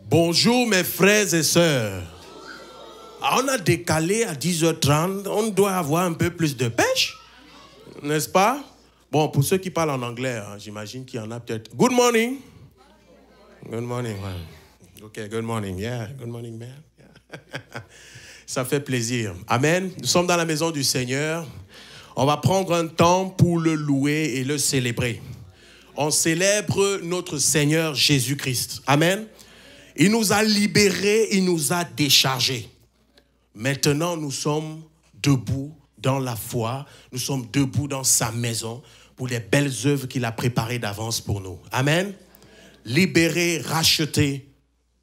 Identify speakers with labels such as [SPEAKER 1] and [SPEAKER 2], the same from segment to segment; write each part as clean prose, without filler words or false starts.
[SPEAKER 1] Bonjour mes frères et sœurs. On a décalé à 10h30, on doit avoir un peu plus de pêche, n'est-ce pas? Bon, pour ceux qui parlent en anglais, hein, j'imagine qu'il y en a peut-être. Good morning. Good morning. Ok, good morning. Yeah, good morning, man. Yeah. Ça fait plaisir. Amen. Nous sommes dans la maison du Seigneur. On va prendre un temps pour le louer et le célébrer. On célèbre notre Seigneur Jésus-Christ. Amen. Il nous a libérés, il nous a déchargés. Maintenant, nous sommes debout dans la foi. Nous sommes debout dans sa maison pour les belles œuvres qu'il a préparées d'avance pour nous. Amen. Libérés, rachetés,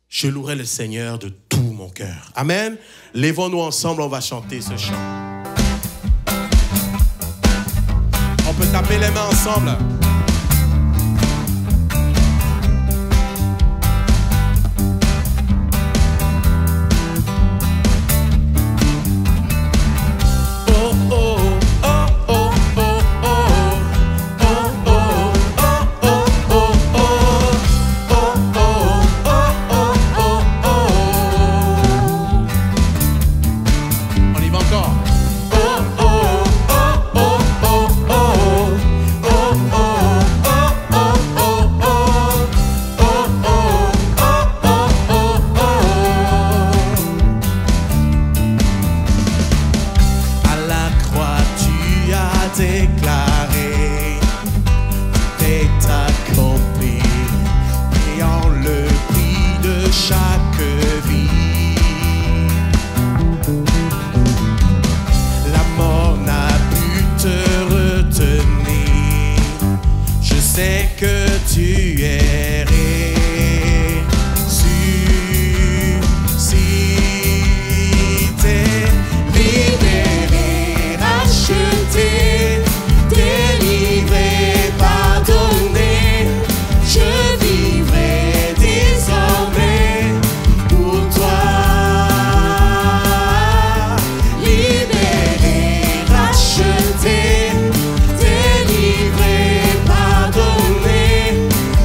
[SPEAKER 1] je louerai le Seigneur de tout mon cœur. Amen. Lèvons-nous ensemble, on va chanter ce chant. On peut taper les mains ensemble.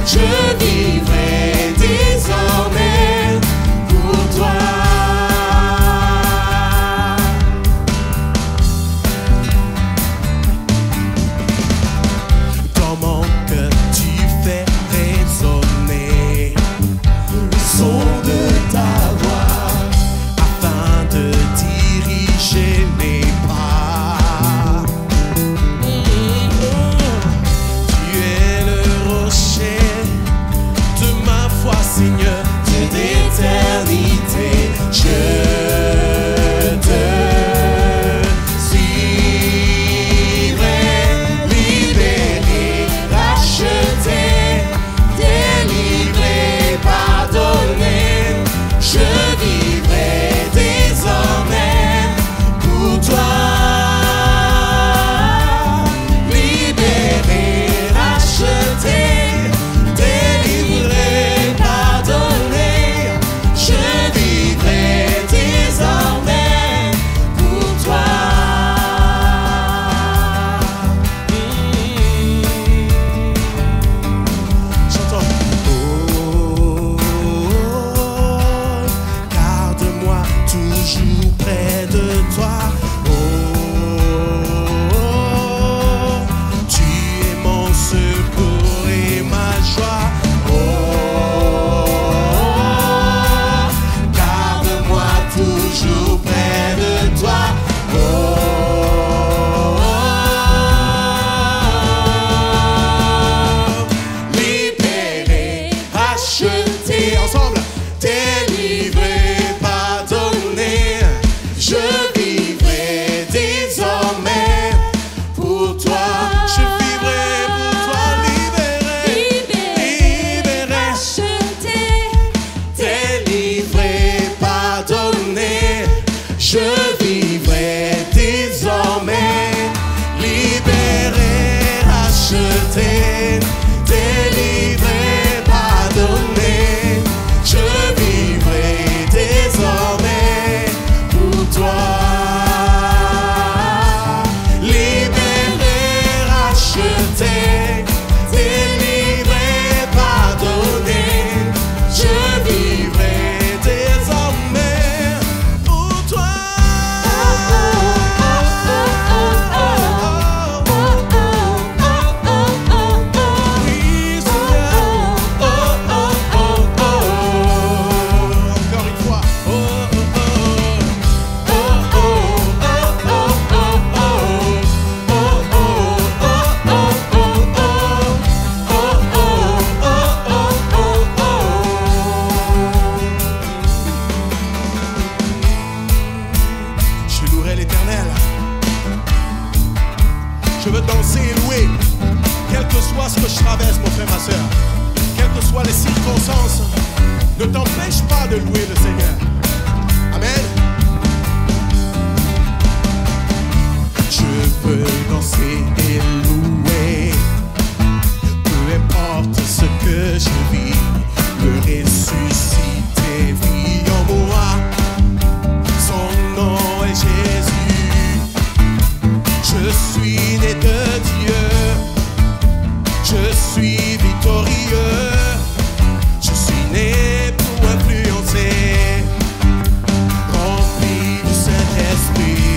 [SPEAKER 2] Je
[SPEAKER 1] de louer le Seigneur. Amen. Je peux danser et louer, peu importe ce que je vis. Le ressuscité vit en moi, son nom est Jésus. Je suis né de Dieu, je suis victorieux. Je suis né pour influencer, rempli du Saint-Esprit.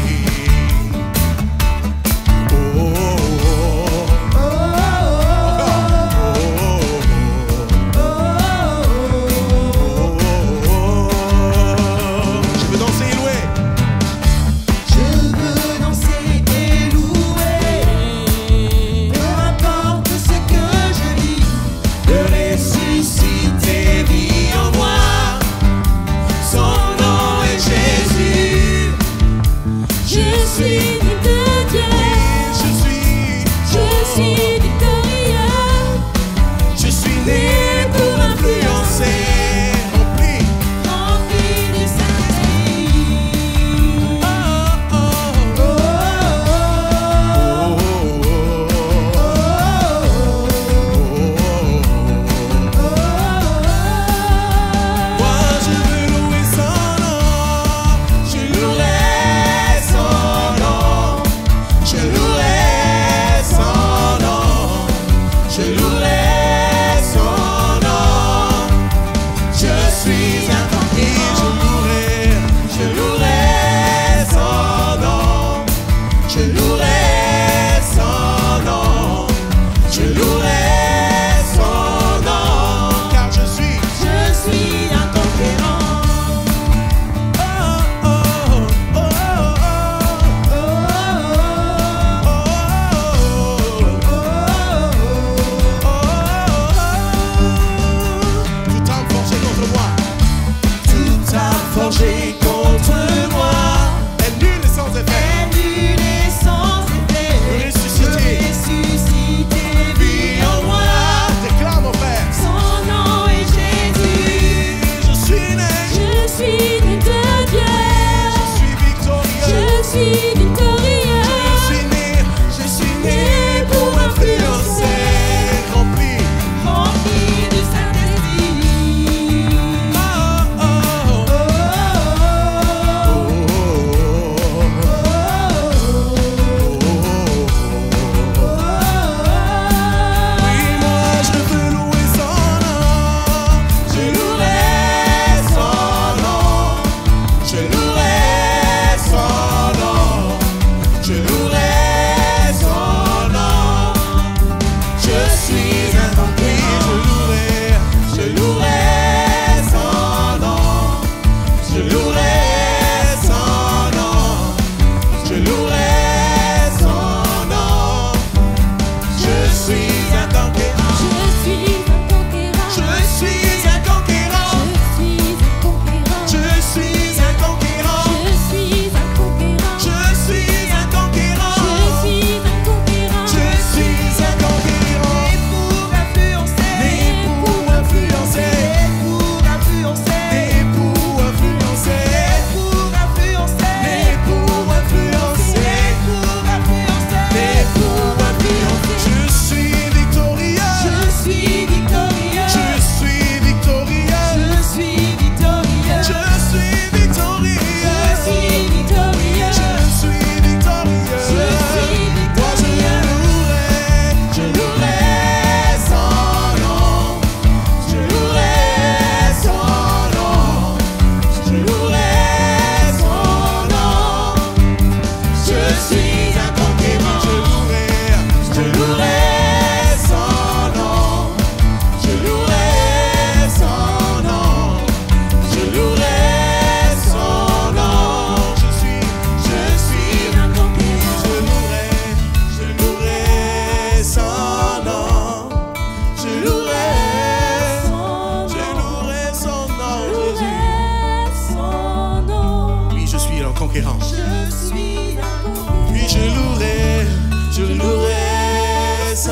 [SPEAKER 2] conquérant. Puis je louerai son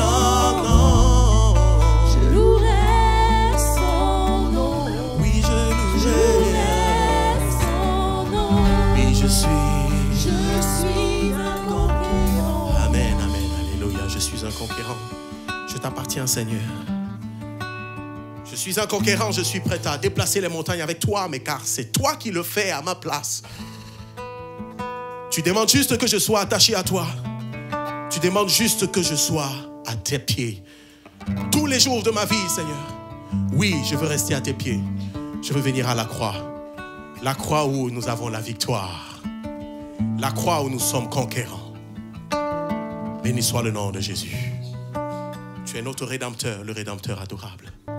[SPEAKER 2] nom.
[SPEAKER 3] Je louerai son nom.
[SPEAKER 2] Oui, je louerai. Seigneur. Je suis un conquérant, je suis prêt à déplacer les montagnes avec toi, mais car c'est toi qui le fais à ma place. Tu demandes juste que je sois attaché à toi. Tu demandes juste que je sois à tes pieds. Tous les jours de ma vie, Seigneur. Oui, je veux rester à tes pieds. Je veux venir à la croix. La croix où nous avons la victoire. La croix où nous sommes conquérants. Béni soit le nom de Jésus. Tu es notre Rédempteur, le Rédempteur adorable. Un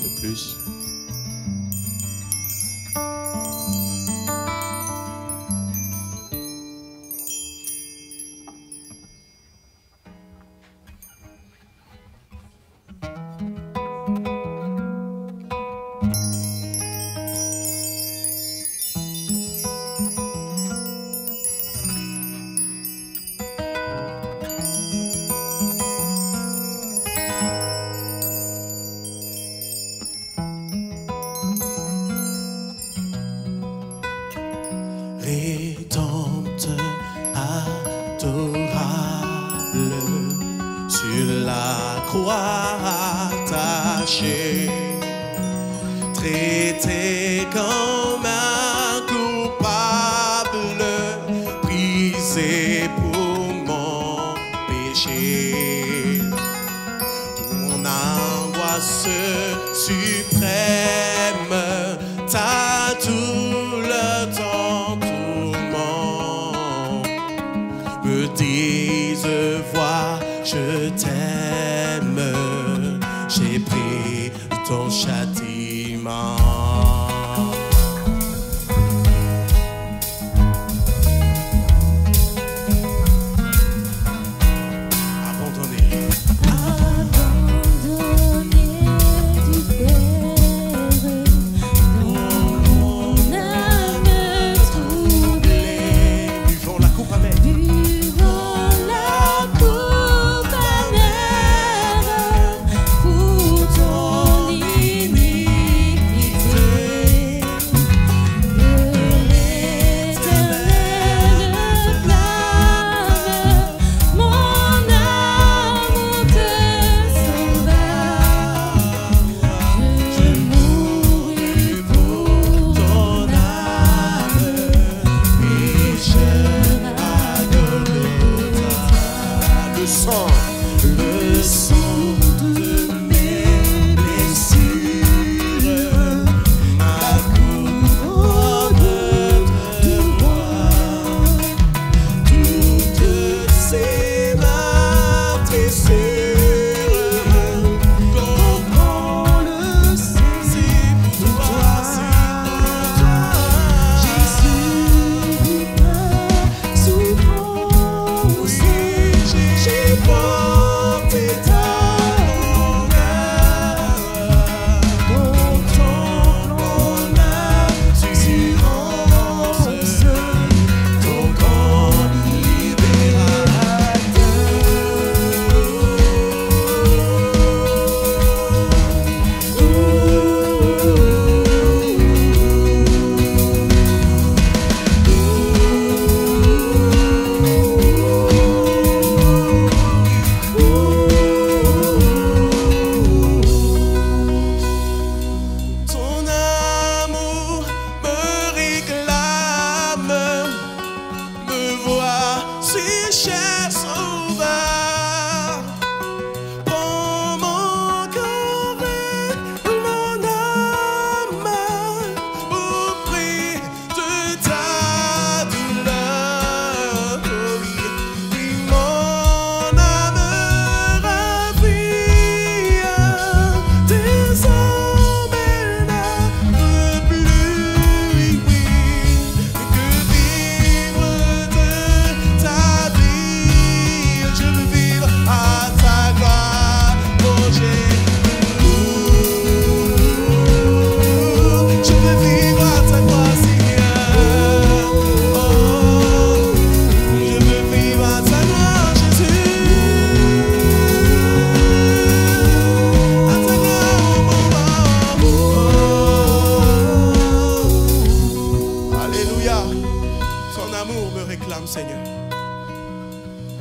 [SPEAKER 2] peu plus. Rédempteur adorable, sur la croix attachée, traité comme un coupable, brisé pour mon péché. Mon angoisse suprême, t'as tout le temps me disent, vois, je t'aime, j'ai pris ton châtiment.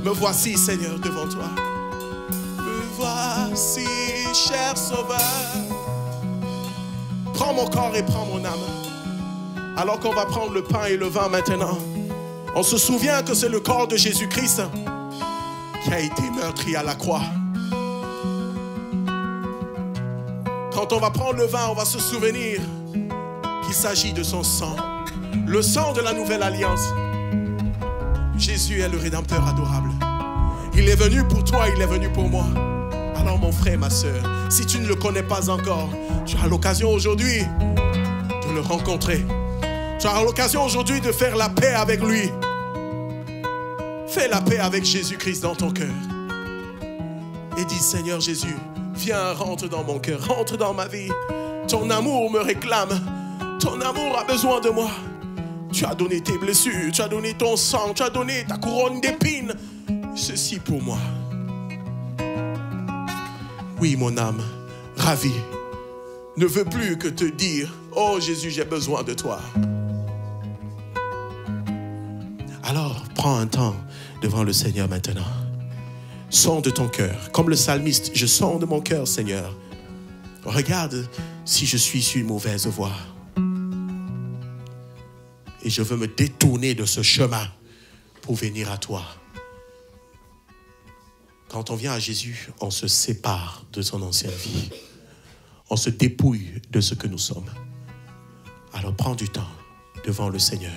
[SPEAKER 2] Me voici, Seigneur, devant toi. Me voici, cher Sauveur. Prends mon corps et prends mon âme. Alors qu'on va prendre le pain et le vin maintenant, on se souvient que c'est le corps de Jésus-Christ qui a été meurtri à la croix. Quand on va prendre le vin, on va se souvenir qu'il s'agit de son sang, le sang de la nouvelle alliance. Jésus est le Rédempteur adorable. Il est venu pour toi, il est venu pour moi. Alors mon frère, ma soeur, si tu ne le connais pas encore, tu as l'occasion aujourd'hui de le rencontrer. Tu as l'occasion aujourd'hui de faire la paix avec lui. Fais la paix avec Jésus-Christ dans ton cœur. Et dis, Seigneur Jésus, viens, rentre dans mon cœur, rentre dans ma vie. Ton amour me réclame. Ton amour a besoin de moi. Tu as donné tes blessures, tu as donné ton sang, tu as donné ta couronne d'épines. Ceci pour moi. Oui, mon âme, ravie, ne veut plus que te dire, oh Jésus, j'ai besoin de toi. Alors, prends un temps devant le Seigneur maintenant. Sonde ton cœur. Comme le psalmiste, je sonde mon cœur, Seigneur. Regarde si je suis sur une mauvaise voie. Et je veux me détourner de ce chemin pour venir à toi. Quand on vient à Jésus, on se sépare de son ancienne vie. On se dépouille de ce que nous sommes. Alors prends du temps devant le Seigneur.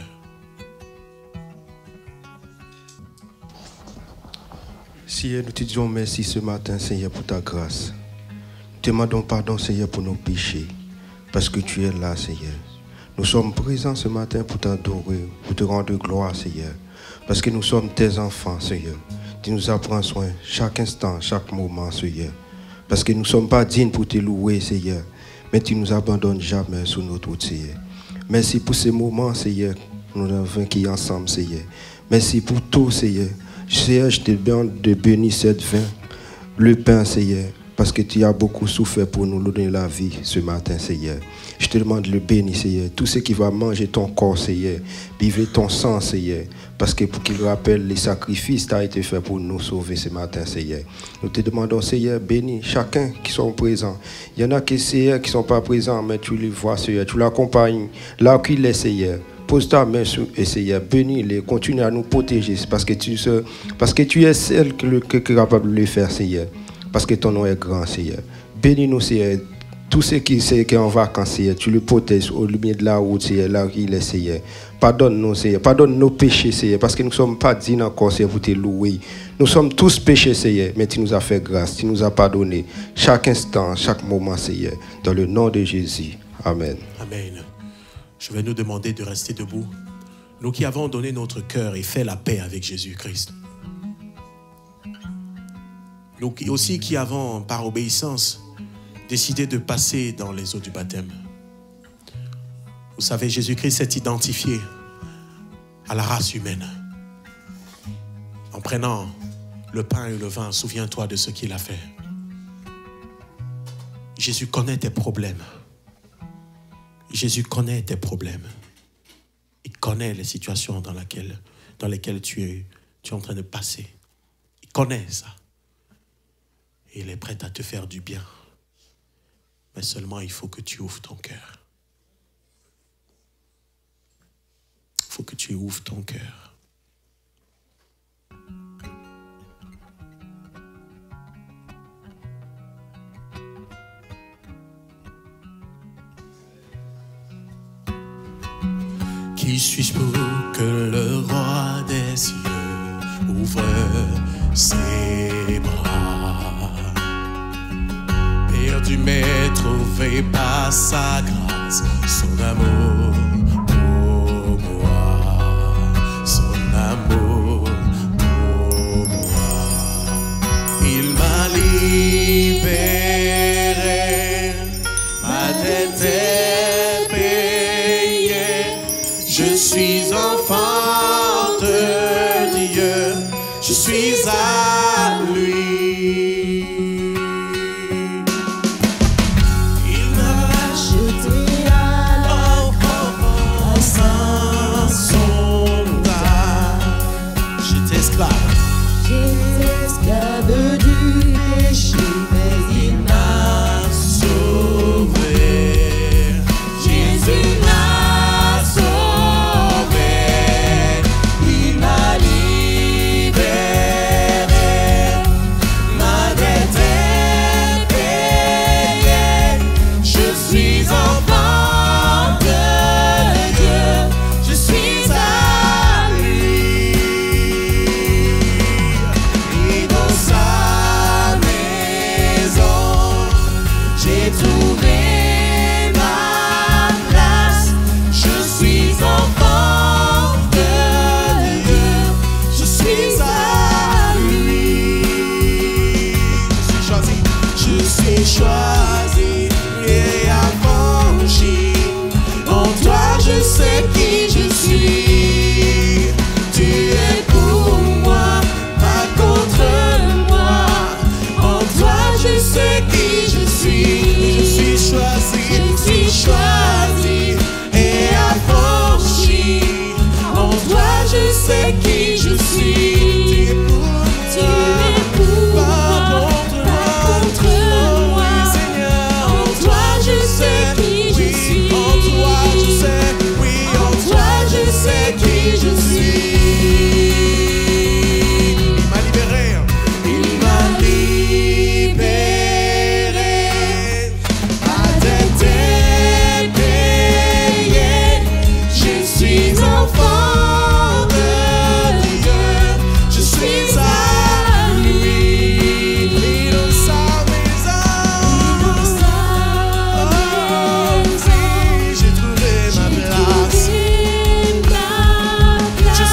[SPEAKER 3] Seigneur, nous te disons merci ce matin, Seigneur, pour ta grâce. Nous te demandons pardon, Seigneur, pour nos péchés, parce que tu es là, Seigneur. Nous sommes présents ce matin pour t'adorer, pour te rendre gloire, Seigneur, parce que nous sommes tes enfants, Seigneur. Tu nous as pris soin chaque instant, chaque moment, Seigneur, parce que nous ne sommes pas dignes pour te louer, Seigneur, mais tu ne nous abandonnes jamais sur notre route, Seigneur. Merci pour ces moments, Seigneur, que nous avons vécu ensemble, Seigneur. Merci pour tout, Seigneur. Seigneur, je te demande de bénir cette vin, le pain, Seigneur, parce que tu as beaucoup souffert pour nous donner la vie ce matin, Seigneur. Je te demande de le bénir, Seigneur. Tout ce qui va manger ton corps, Seigneur, vivre ton sang, Seigneur, parce que pour qu'il rappelle les sacrifices qui ont été faits pour nous sauver ce matin, Seigneur. Nous te demandons, Seigneur, bénis chacun qui sont présents. Il y en a qui, Seigneur, qui ne sont pas présents, mais tu les vois, Seigneur. Tu l'accompagnes là où il est, Seigneur. Pose ta main sur eux, Seigneur, bénis-les, continue à nous protéger, parce que tu es celle qui est capable de le faire, Seigneur, parce que ton nom est grand, Seigneur. Bénis-nous, Seigneur, tous ceux qui sont en vacances, Seigneur, tu les protèges au milieu de la route, Seigneur, là où il est, Seigneur. Pardonne-nous, Seigneur, pardonne nos péchés, Seigneur, parce que nous ne sommes pas dignes encore, Seigneur, pour te louer. Nous sommes tous péchés, Seigneur, mais tu nous as fait grâce, tu nous as pardonné chaque instant, chaque moment, Seigneur, dans le nom de Jésus. Amen.
[SPEAKER 2] Amen. Je vais nous demander de rester debout. Nous qui avons donné notre cœur et fait la paix avec Jésus-Christ. Nous aussi qui avons, par obéissance, décidé de passer dans les eaux du baptême. Vous savez, Jésus-Christ s'est identifié à la race humaine. En prenant le pain et le vin, souviens-toi de ce qu'il a fait. Jésus connaît tes problèmes. Jésus connaît tes problèmes. Il connaît les situations dans lesquelles tu es en train de passer. Il connaît ça. Et il est prêt à te faire du bien. Mais seulement il faut que tu ouvres ton cœur. Il faut que tu ouvres ton cœur. Qui suis-je pour que le roi des cieux ouvre ses bras? Perdu mais trouvé par sa grâce, son amour pour moi, son amour pour moi. Il m'a libéré, ma dette est payée. Je suis enfant de Dieu, je suis à lui. Il m'a racheté à la croix sans sondage. J'étais esclave,
[SPEAKER 4] J'étais esclave du péché, mais il m'a sauvé. Jésus m'a sauvé, il m'a libéré, ma dette est payée. Je suis enfant de Dieu, je suis à lui. Et dans sa maison, j'ai trouvé ma place. Je suis enfant de Dieu, je suis à lui. Je suis choisi et affranchi. En toi je sais qui je suis. Tu es pour moi, pas contre moi. En toi je sais qui je suis. Je suis choisi et affranchi. En toi je sais qui je suis. Tu es pour moi, pas contre moi. En toi je sais qui je suis. En toi je sais qui je suis. Il m'a libéré. Il m'a libéré. Ma dette est payée. Je suis enfant de Dieu. Je suis à lui. Et dans sa maison, j'ai trouvé ma place.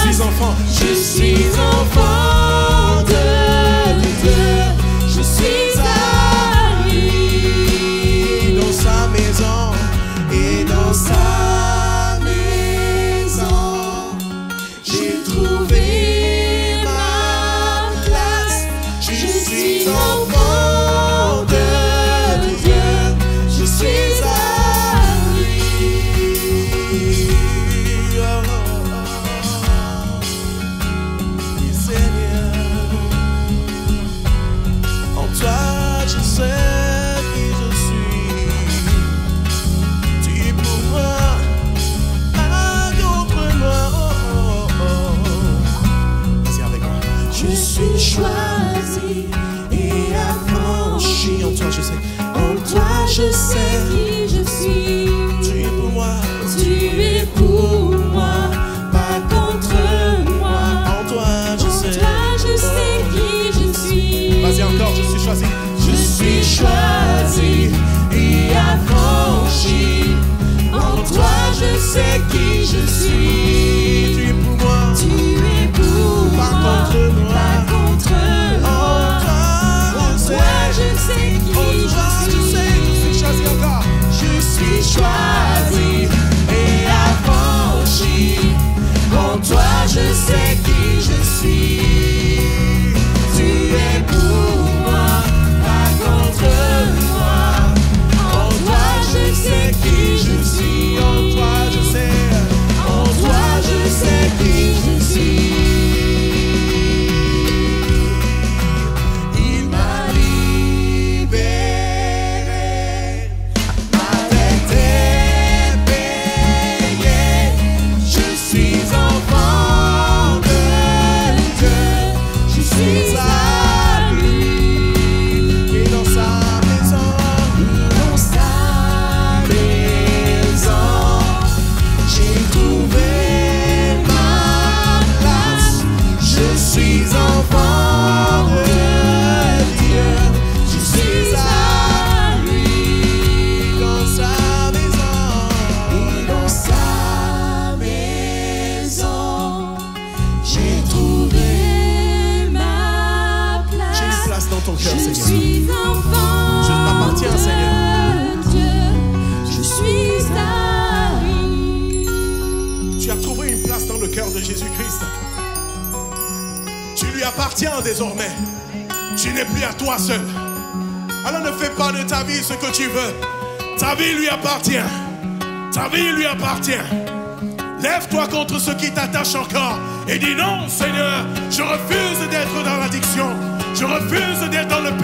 [SPEAKER 4] Je suis enfant de Dieu. Je suis à lui. Dans sa maison et dans sa maison, j'ai trouvé ma place. Je suis enfant de Dieu. Je suis à lui. Seigneur, en toi je sais qui je suis. Tu es pour moi, pas contre moi. Vas-y avec moi. Je suis choisi et affranchi. En toi je sais. En toi je sais qui je suis. Tu es pour moi. Tu es pour moi, pas contre moi. En toi je sais. Je sais qui je suis. Vas-y encore, je suis choisi. Je suis choisi et affranchi. En toi je sais qui je suis. Tu es pour moi. Tu es pour moi. Pas contre moi. Pas contre moi. En toi je sais qui je suis. Je suis choisi encore. Je suis choisi et affranchi. En toi je sais qui je suis. Tu es pour moi, pas contre moi. En toi je sais qui je suis. En toi je sais. En toi je sais qui je suis. Il m'a libéré. Ma dette est payée. Je suis enfant de Dieu. Je suis à lui. Et dans sa maison, j'ai trouvé ma place. Je suis enfant de Dieu. Je suis à lui. Dans sa maison, et dans sa maison, j'ai trouvé ma place. J'ai une place dans ton cœur, Seigneur. Je suis enfant. Je t'appartiens, Seigneur. Dieu. Je suis à lui. Tu as trouvé une place dans le cœur de Jésus-Christ. Tu lui appartiens désormais. Tu n'es plus à toi seul. Alors ne fais pas de ta vie ce que tu veux. Ta vie lui appartient. Ta vie lui appartient. Lève-toi contre ce qui t'attache encore et dis non, Seigneur, je refuse d'être dans la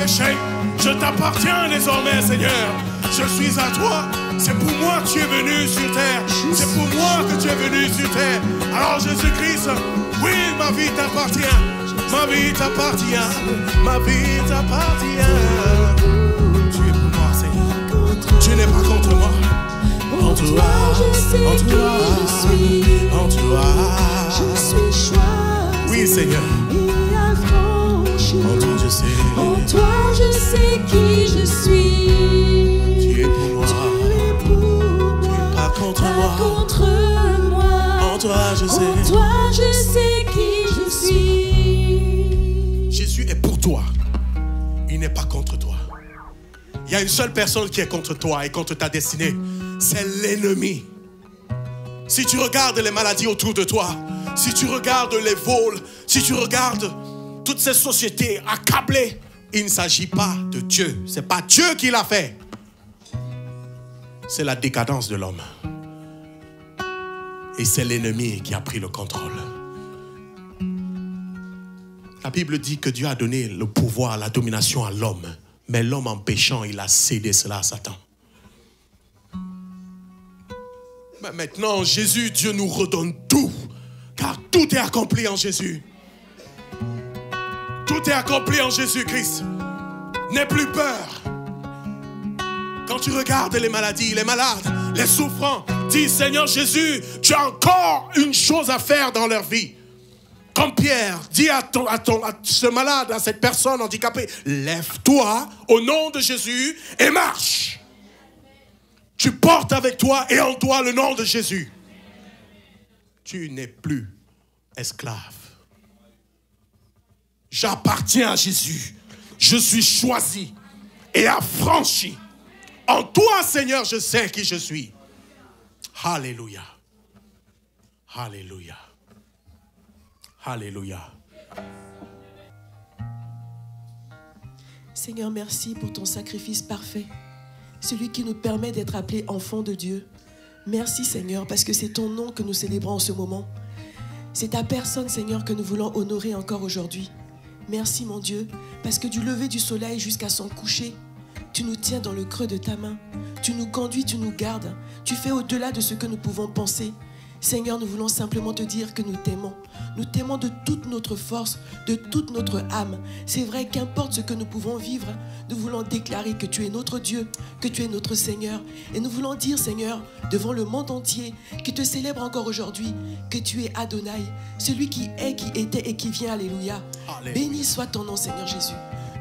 [SPEAKER 2] péché. Je t'appartiens désormais, Seigneur. Je suis à toi. C'est pour moi que tu es venu sur terre. C'est pour moi que tu es venu sur terre. Alors Jésus-Christ, oui, ma vie t'appartient. Ma vie t'appartient. Ma vie t'appartient. Tu es pour moi, Seigneur. Tu n'es pas contre moi. En toi, en toi, en toi,
[SPEAKER 4] je suis choisi.
[SPEAKER 2] Oui, Seigneur.
[SPEAKER 4] Et affranchi.
[SPEAKER 2] En toi, je sais.
[SPEAKER 4] En toi, je sais qui je suis.
[SPEAKER 2] Tu es pour moi.
[SPEAKER 4] Tu es pour moi.
[SPEAKER 2] Tu n'es pas contre
[SPEAKER 4] Pas
[SPEAKER 2] moi.
[SPEAKER 4] contre moi.
[SPEAKER 2] En toi, je sais.
[SPEAKER 4] En toi, je sais qui je suis.
[SPEAKER 2] Jésus est pour toi. Il n'est pas contre toi. Il y a une seule personne qui est contre toi et contre ta destinée. C'est l'ennemi. Si tu regardes les maladies autour de toi, si tu regardes les vols, si tu regardes toutes ces sociétés accablées, il ne s'agit pas de Dieu. Ce n'est pas Dieu qui l'a fait. C'est la décadence de l'homme. Et c'est l'ennemi qui a pris le contrôle. La Bible dit que Dieu a donné le pouvoir, la domination à l'homme. Mais l'homme en péchant, il a cédé cela à Satan. Mais maintenant, Jésus, Dieu nous redonne tout. Car tout est accompli en Jésus. Tout est accompli en Jésus-Christ. N'aie plus peur. Quand tu regardes les maladies, les malades, les souffrants, dis Seigneur Jésus, tu as encore une chose à faire dans leur vie. Comme Pierre, dis à ce malade, à cette personne handicapée, lève-toi au nom de Jésus et marche. Tu portes avec toi et en toi le nom de Jésus. Tu n'es plus esclave. J'appartiens à Jésus. Je suis choisi et affranchi. En toi, Seigneur, je sais qui je suis. Alléluia. Alléluia. Alléluia.
[SPEAKER 5] Seigneur, merci pour ton sacrifice parfait. Celui qui nous permet d'être appelés enfants de Dieu. Merci Seigneur, parce que c'est ton nom que nous célébrons en ce moment. C'est ta personne Seigneur que nous voulons honorer encore aujourd'hui. Merci mon Dieu, parce que du lever du soleil jusqu'à son coucher, tu nous tiens dans le creux de ta main. Tu nous conduis, tu nous gardes. Tu fais au-delà de ce que nous pouvons penser. Seigneur, nous voulons simplement te dire que nous t'aimons. Nous t'aimons de toute notre force, de toute notre âme. C'est vrai, qu'importe ce que nous pouvons vivre, nous voulons déclarer que tu es notre Dieu, que tu es notre Seigneur. Et nous voulons dire, Seigneur, devant le monde entier, qui te célèbre encore aujourd'hui, que tu es Adonai, celui qui est, qui était et qui vient. Alléluia. Alléluia. Béni soit ton nom, Seigneur Jésus.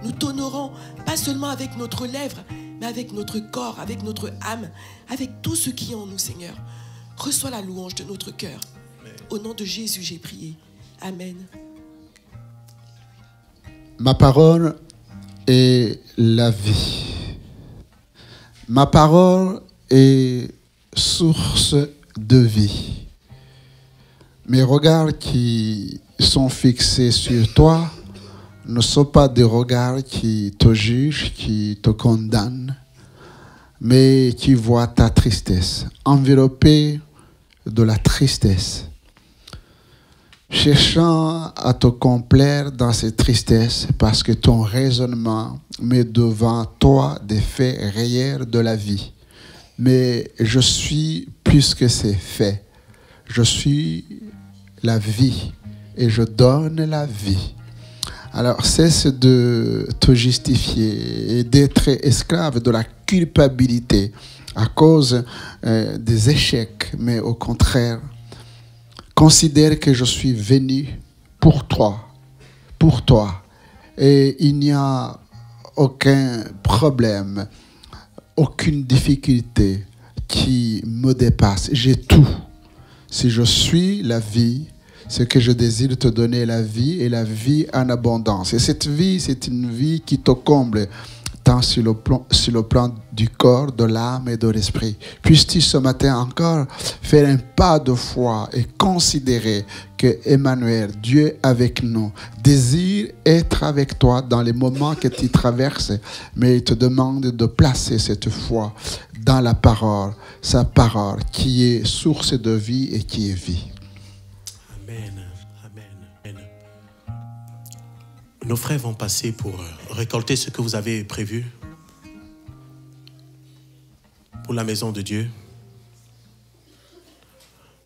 [SPEAKER 5] Nous t'honorons, pas seulement avec notre lèvre, mais avec notre corps, avec notre âme, avec tout ce qui est en nous, Seigneur. Reçois la louange de notre cœur. Au nom de Jésus, j'ai prié. Amen.
[SPEAKER 6] Ma parole est la vie. Ma parole est source de vie. Mes regards qui sont fixés sur toi ne sont pas des regards qui te jugent, qui te condamnent, mais qui voient ta tristesse, enveloppée de la tristesse, cherchant à te complaire dans cette tristesse parce que ton raisonnement met devant toi des faits réels de la vie. Mais je suis plus que ces faits. Je suis la vie et je donne la vie. Alors cesse de te justifier et d'être esclave de la culpabilité à cause des échecs, mais au contraire, considère que je suis venu pour toi, et il n'y a aucun problème, aucune difficulté qui me dépasse. J'ai tout. Si je suis la vie, c'est que je désire te donner la vie et la vie en abondance. Et cette vie, c'est une vie qui te comble, tant sur le plan du corps, de l'âme et de l'esprit. Puisses-tu ce matin encore faire un pas de foi et considérer que Emmanuel, Dieu avec nous, désire être avec toi dans les moments que tu traverses, mais il te demande de placer cette foi dans la parole, sa parole qui est source de vie et qui est vie.
[SPEAKER 2] Amen. Amen. Amen. Nos frères vont passer pour récolter ce que vous avez prévu pour la maison de Dieu.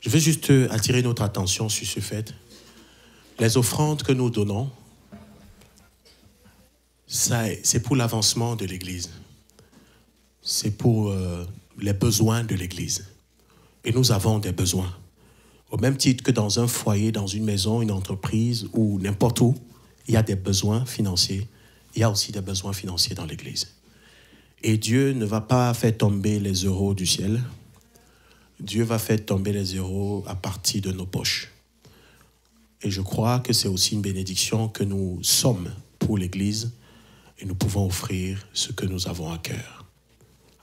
[SPEAKER 2] Je veux juste attirer notre attention sur ce fait. Les offrandes que nous donnons, c'est pour l'avancement de l'Église. C'est pour les besoins de l'Église. Et nous avons des besoins. Au même titre que dans un foyer, dans une maison, une entreprise ou n'importe où, il y a des besoins financiers. Il y a aussi des besoins financiers dans l'Église. Et Dieu ne va pas faire tomber les euros du ciel. Dieu va faire tomber les euros à partir de nos poches. Et je crois que c'est aussi une bénédiction que nous sommes pour l'Église et nous pouvons offrir ce que nous avons à cœur.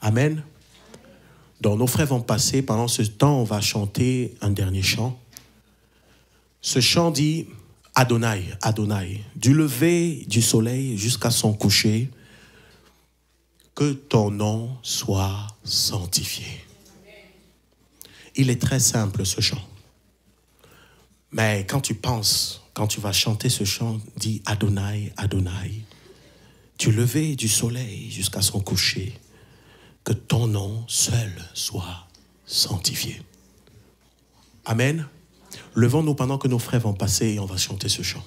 [SPEAKER 2] Amen. Donc nos frères vont passer. Pendant ce temps, on va chanter un dernier chant. Ce chant dit Adonai, Adonai, du lever du soleil jusqu'à son coucher, que ton nom soit sanctifié. Il est très simple ce chant. Mais quand tu penses, quand tu vas chanter ce chant, dis Adonai, Adonai, du lever du soleil jusqu'à son coucher, que ton nom seul soit sanctifié. Amen. Levons-nous pendant que nos frères vont passer et on va chanter ce chant.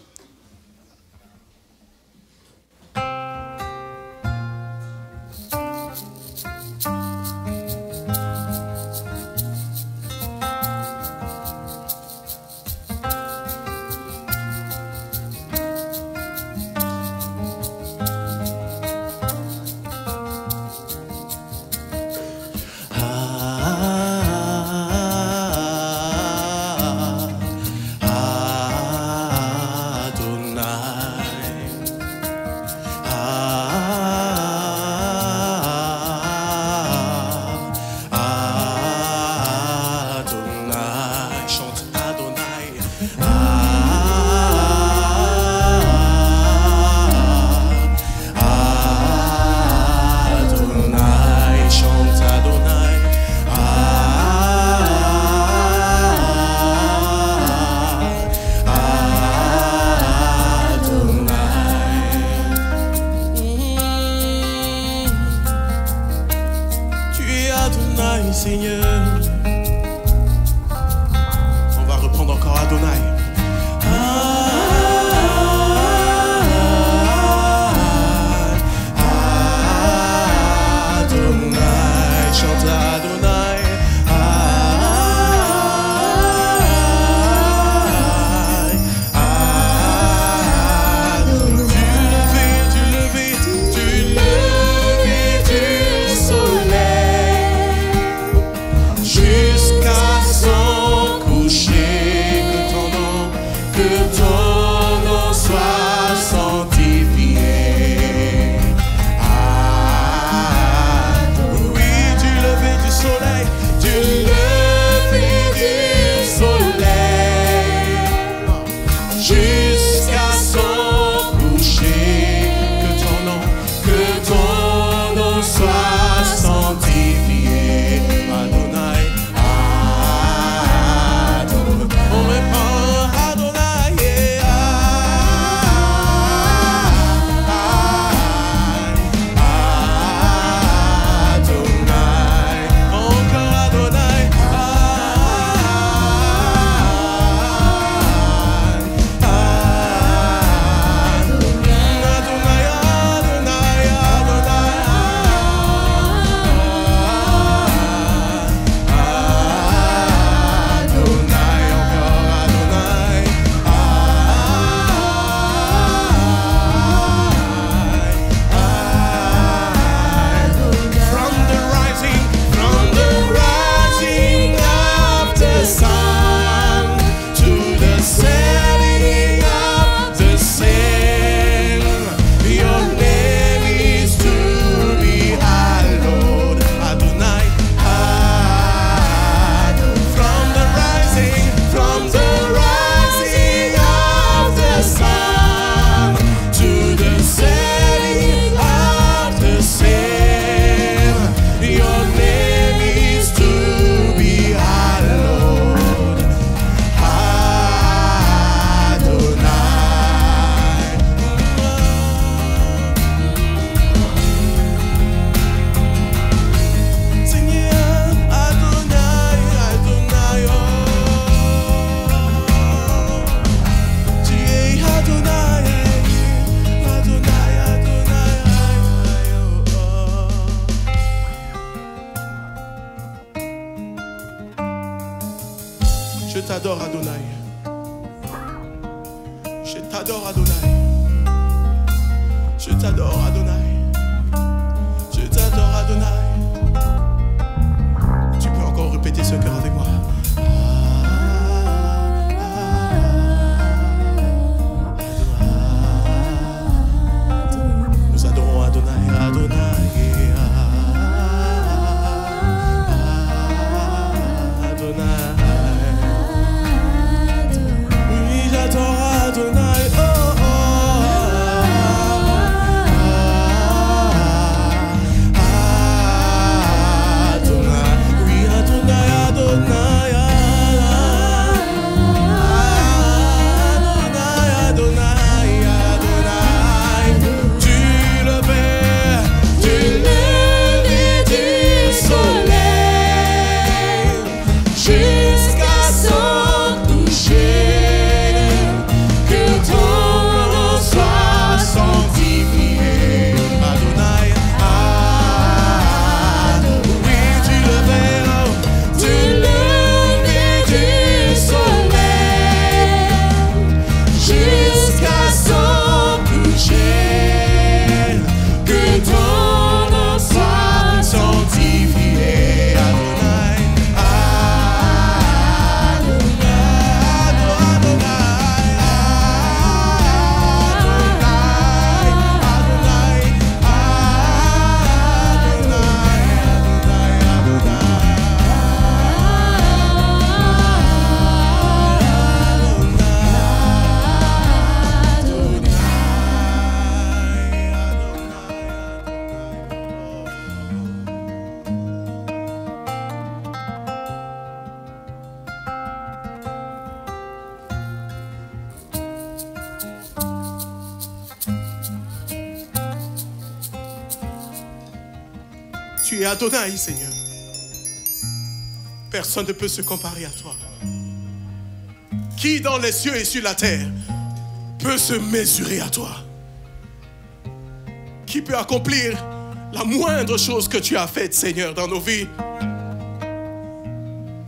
[SPEAKER 2] Seigneur. On va reprendre encore Adonai. Adonai, chante Adonai. Du lever du soleil t'adore, Adonai. Je t'adore, Adonai. Je t'adore, Adonai. Je t'adore, Adonai. Tu peux encore répéter ce cœur avec moi. Nous adorons Adonai, Adonai. Tu es Adonai, Seigneur. Personne ne peut se comparer à toi. Qui dans les cieux et sur la terre peut se mesurer à toi? Qui peut accomplir la moindre chose que tu as faite, Seigneur, dans nos vies?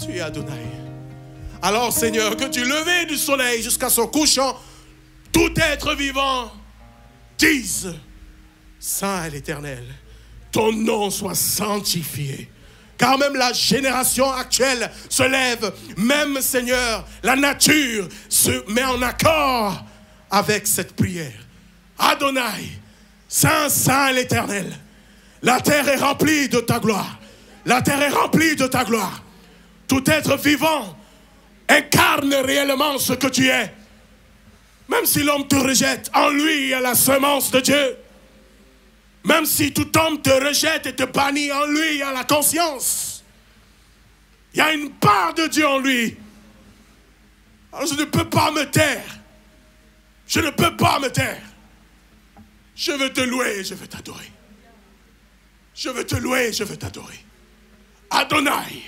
[SPEAKER 2] Tu es Adonai. Alors, Seigneur, que du lever du soleil jusqu'à son couchant, tout être vivant dise: Saint est l'Éternel. Ton nom soit sanctifié. Car même la génération actuelle se lève. Même, Seigneur, la nature se met en accord avec cette prière. Adonai, Saint, Saint l'Éternel. La terre est remplie de ta gloire. La terre est remplie de ta gloire. Tout être vivant incarne réellement ce que tu es. Même si l'homme te rejette, en lui il y a la semence de Dieu. Même si tout homme te rejette et te bannit, en lui, il y a la conscience. Il y a une part de Dieu en lui. Alors je ne peux pas me taire. Je ne peux pas me taire. Je veux te louer et je veux t'adorer. Je veux te louer et je veux t'adorer. Adonai,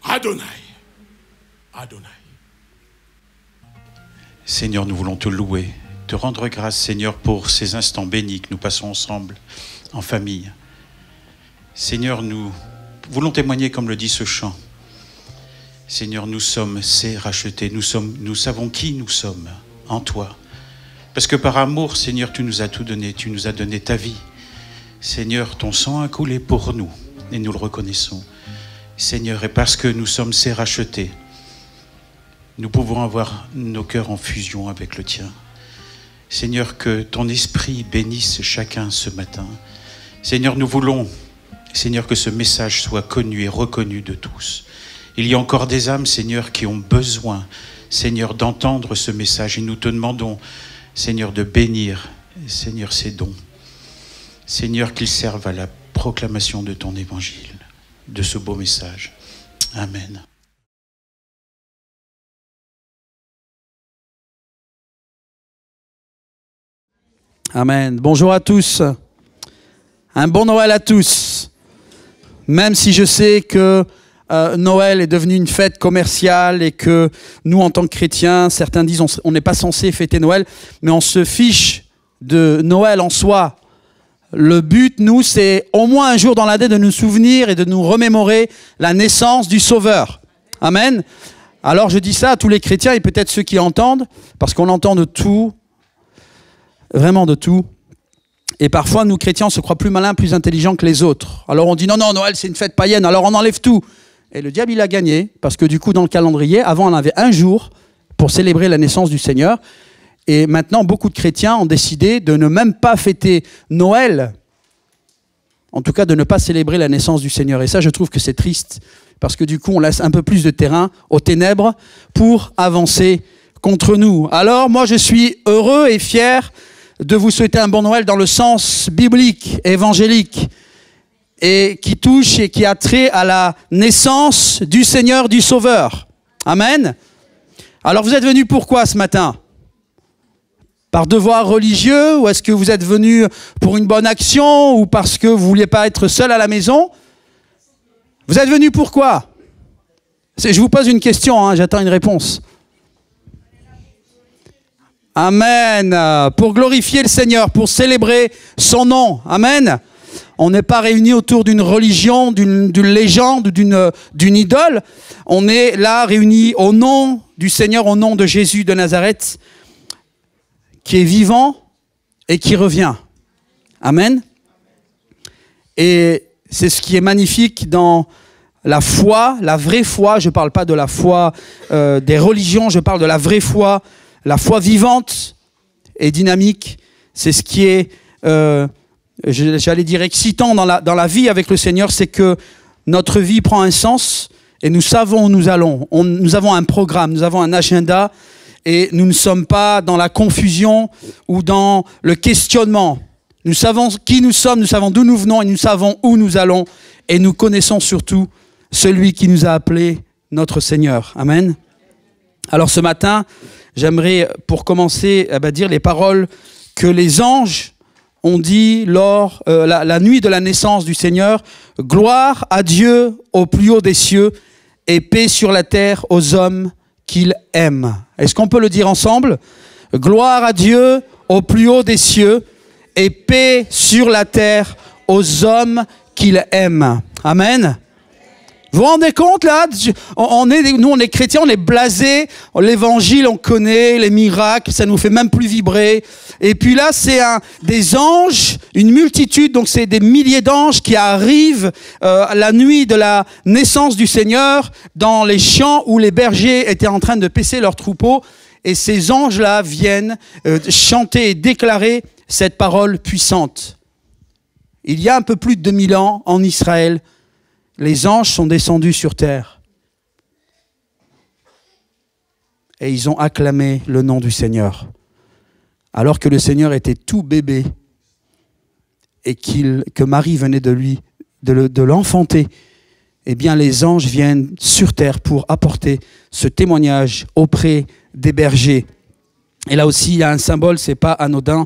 [SPEAKER 2] Adonai, Adonai.
[SPEAKER 7] Seigneur, nous voulons te louer. Te rendre grâce, Seigneur, pour ces instants bénis que nous passons ensemble, en famille. Seigneur, nous voulons témoigner, comme le dit ce chant. Seigneur, nous sommes ces rachetés. Nous savons qui nous sommes en toi. Parce que par amour, Seigneur, tu nous as tout donné. Tu nous as donné ta vie. Seigneur, ton sang a coulé pour nous et nous le reconnaissons. Seigneur, et parce que nous sommes ces rachetés, nous pouvons avoir nos cœurs en fusion avec le tien. Seigneur, que ton esprit bénisse chacun ce matin. Seigneur, nous voulons, Seigneur, que ce message soit connu et reconnu de tous. Il y a encore des âmes, Seigneur, qui ont besoin, Seigneur, d'entendre ce message. Et nous te demandons, Seigneur, de bénir, Seigneur, ces dons. Seigneur, qu'ils servent à la proclamation de ton évangile, de ce beau message. Amen.
[SPEAKER 8] Amen. Bonjour à tous. Un bon Noël à tous. Même si je sais que Noël est devenu une fête commerciale et que nous, en tant que chrétiens, certains disent on n'est pas censé fêter Noël, mais on se fiche de Noël en soi. Le but, nous, c'est au moins un jour dans l'année de nous souvenir et de nous remémorer la naissance du Sauveur. Amen. Alors je dis ça à tous les chrétiens et peut-être ceux qui entendent, parce qu'on entend de tout, vraiment de tout. Et parfois, nous chrétiens, on se croit plus malins, plus intelligents que les autres. Alors on dit non, non, Noël c'est une fête païenne, alors on enlève tout. Et le diable il a gagné, parce que du coup dans le calendrier, avant on avait un jour pour célébrer la naissance du Seigneur. Et maintenant, beaucoup de chrétiens ont décidé de ne même pas fêter Noël, en tout cas de ne pas célébrer la naissance du Seigneur. Et ça, je trouve que c'est triste, parce que du coup, on laisse un peu plus de terrain aux ténèbres pour avancer contre nous. Alors, moi, je suis heureux et fier de vous souhaiter un bon Noël dans le sens biblique, évangélique, et qui touche et qui a trait à la naissance du Seigneur, du Sauveur. Amen. Alors, vous êtes venus pourquoi ce matin ? Par devoir religieux, ou est-ce que vous êtes venus pour une bonne action, ou parce que vous ne vouliez pas être seul à la maison? Vous êtes venus pourquoi? Je vous pose une question, hein, j'attends une réponse. Amen. Pour glorifier le Seigneur, pour célébrer son nom. Amen. On n'est pas réunis autour d'une religion, d'une légende, d'une idole. On est là réunis au nom du Seigneur, au nom de Jésus de Nazareth, qui est vivant et qui revient. Amen. Et c'est ce qui est magnifique dans la foi, la vraie foi. Je ne parle pas de la foi des religions, je parle de la vraie foi, la foi vivante et dynamique. C'est ce qui est, j'allais dire, excitant dans la vie avec le Seigneur, c'est que notre vie prend un sens et nous savons où nous allons. Nous avons un programme, nous avons un agenda. Et nous ne sommes pas dans la confusion ou dans le questionnement. Nous savons qui nous sommes, nous savons d'où nous venons et nous savons où nous allons. Et nous connaissons surtout celui qui nous a appelés notre Seigneur. Amen. Alors ce matin, j'aimerais pour commencer dire les paroles que les anges ont dit lors la nuit de la naissance du Seigneur. Gloire à Dieu au plus haut des cieux et paix sur la terre aux hommes qu'il aime. Est-ce qu'on peut le dire ensemble? Gloire à Dieu au plus haut des cieux et paix sur la terre aux hommes qu'il aime. Amen. Vous vous rendez compte là? Nous on est chrétiens, on est blasés, l'évangile on connaît, les miracles, ça nous fait même plus vibrer. Et puis là c'est des anges, une multitude, donc c'est des milliers d'anges qui arrivent la nuit de la naissance du Seigneur dans les champs où les bergers étaient en train de paisser leurs troupeaux. Et ces anges-là viennent chanter et déclarer cette parole puissante. Il y a un peu plus de 2000 ans en Israël, les anges sont descendus sur terre et ils ont acclamé le nom du Seigneur. Alors que le Seigneur était tout bébé et que Marie venait de l'enfanter, eh bien les anges viennent sur terre pour apporter ce témoignage auprès des bergers. Et là aussi, il y a un symbole, c'est pas anodin,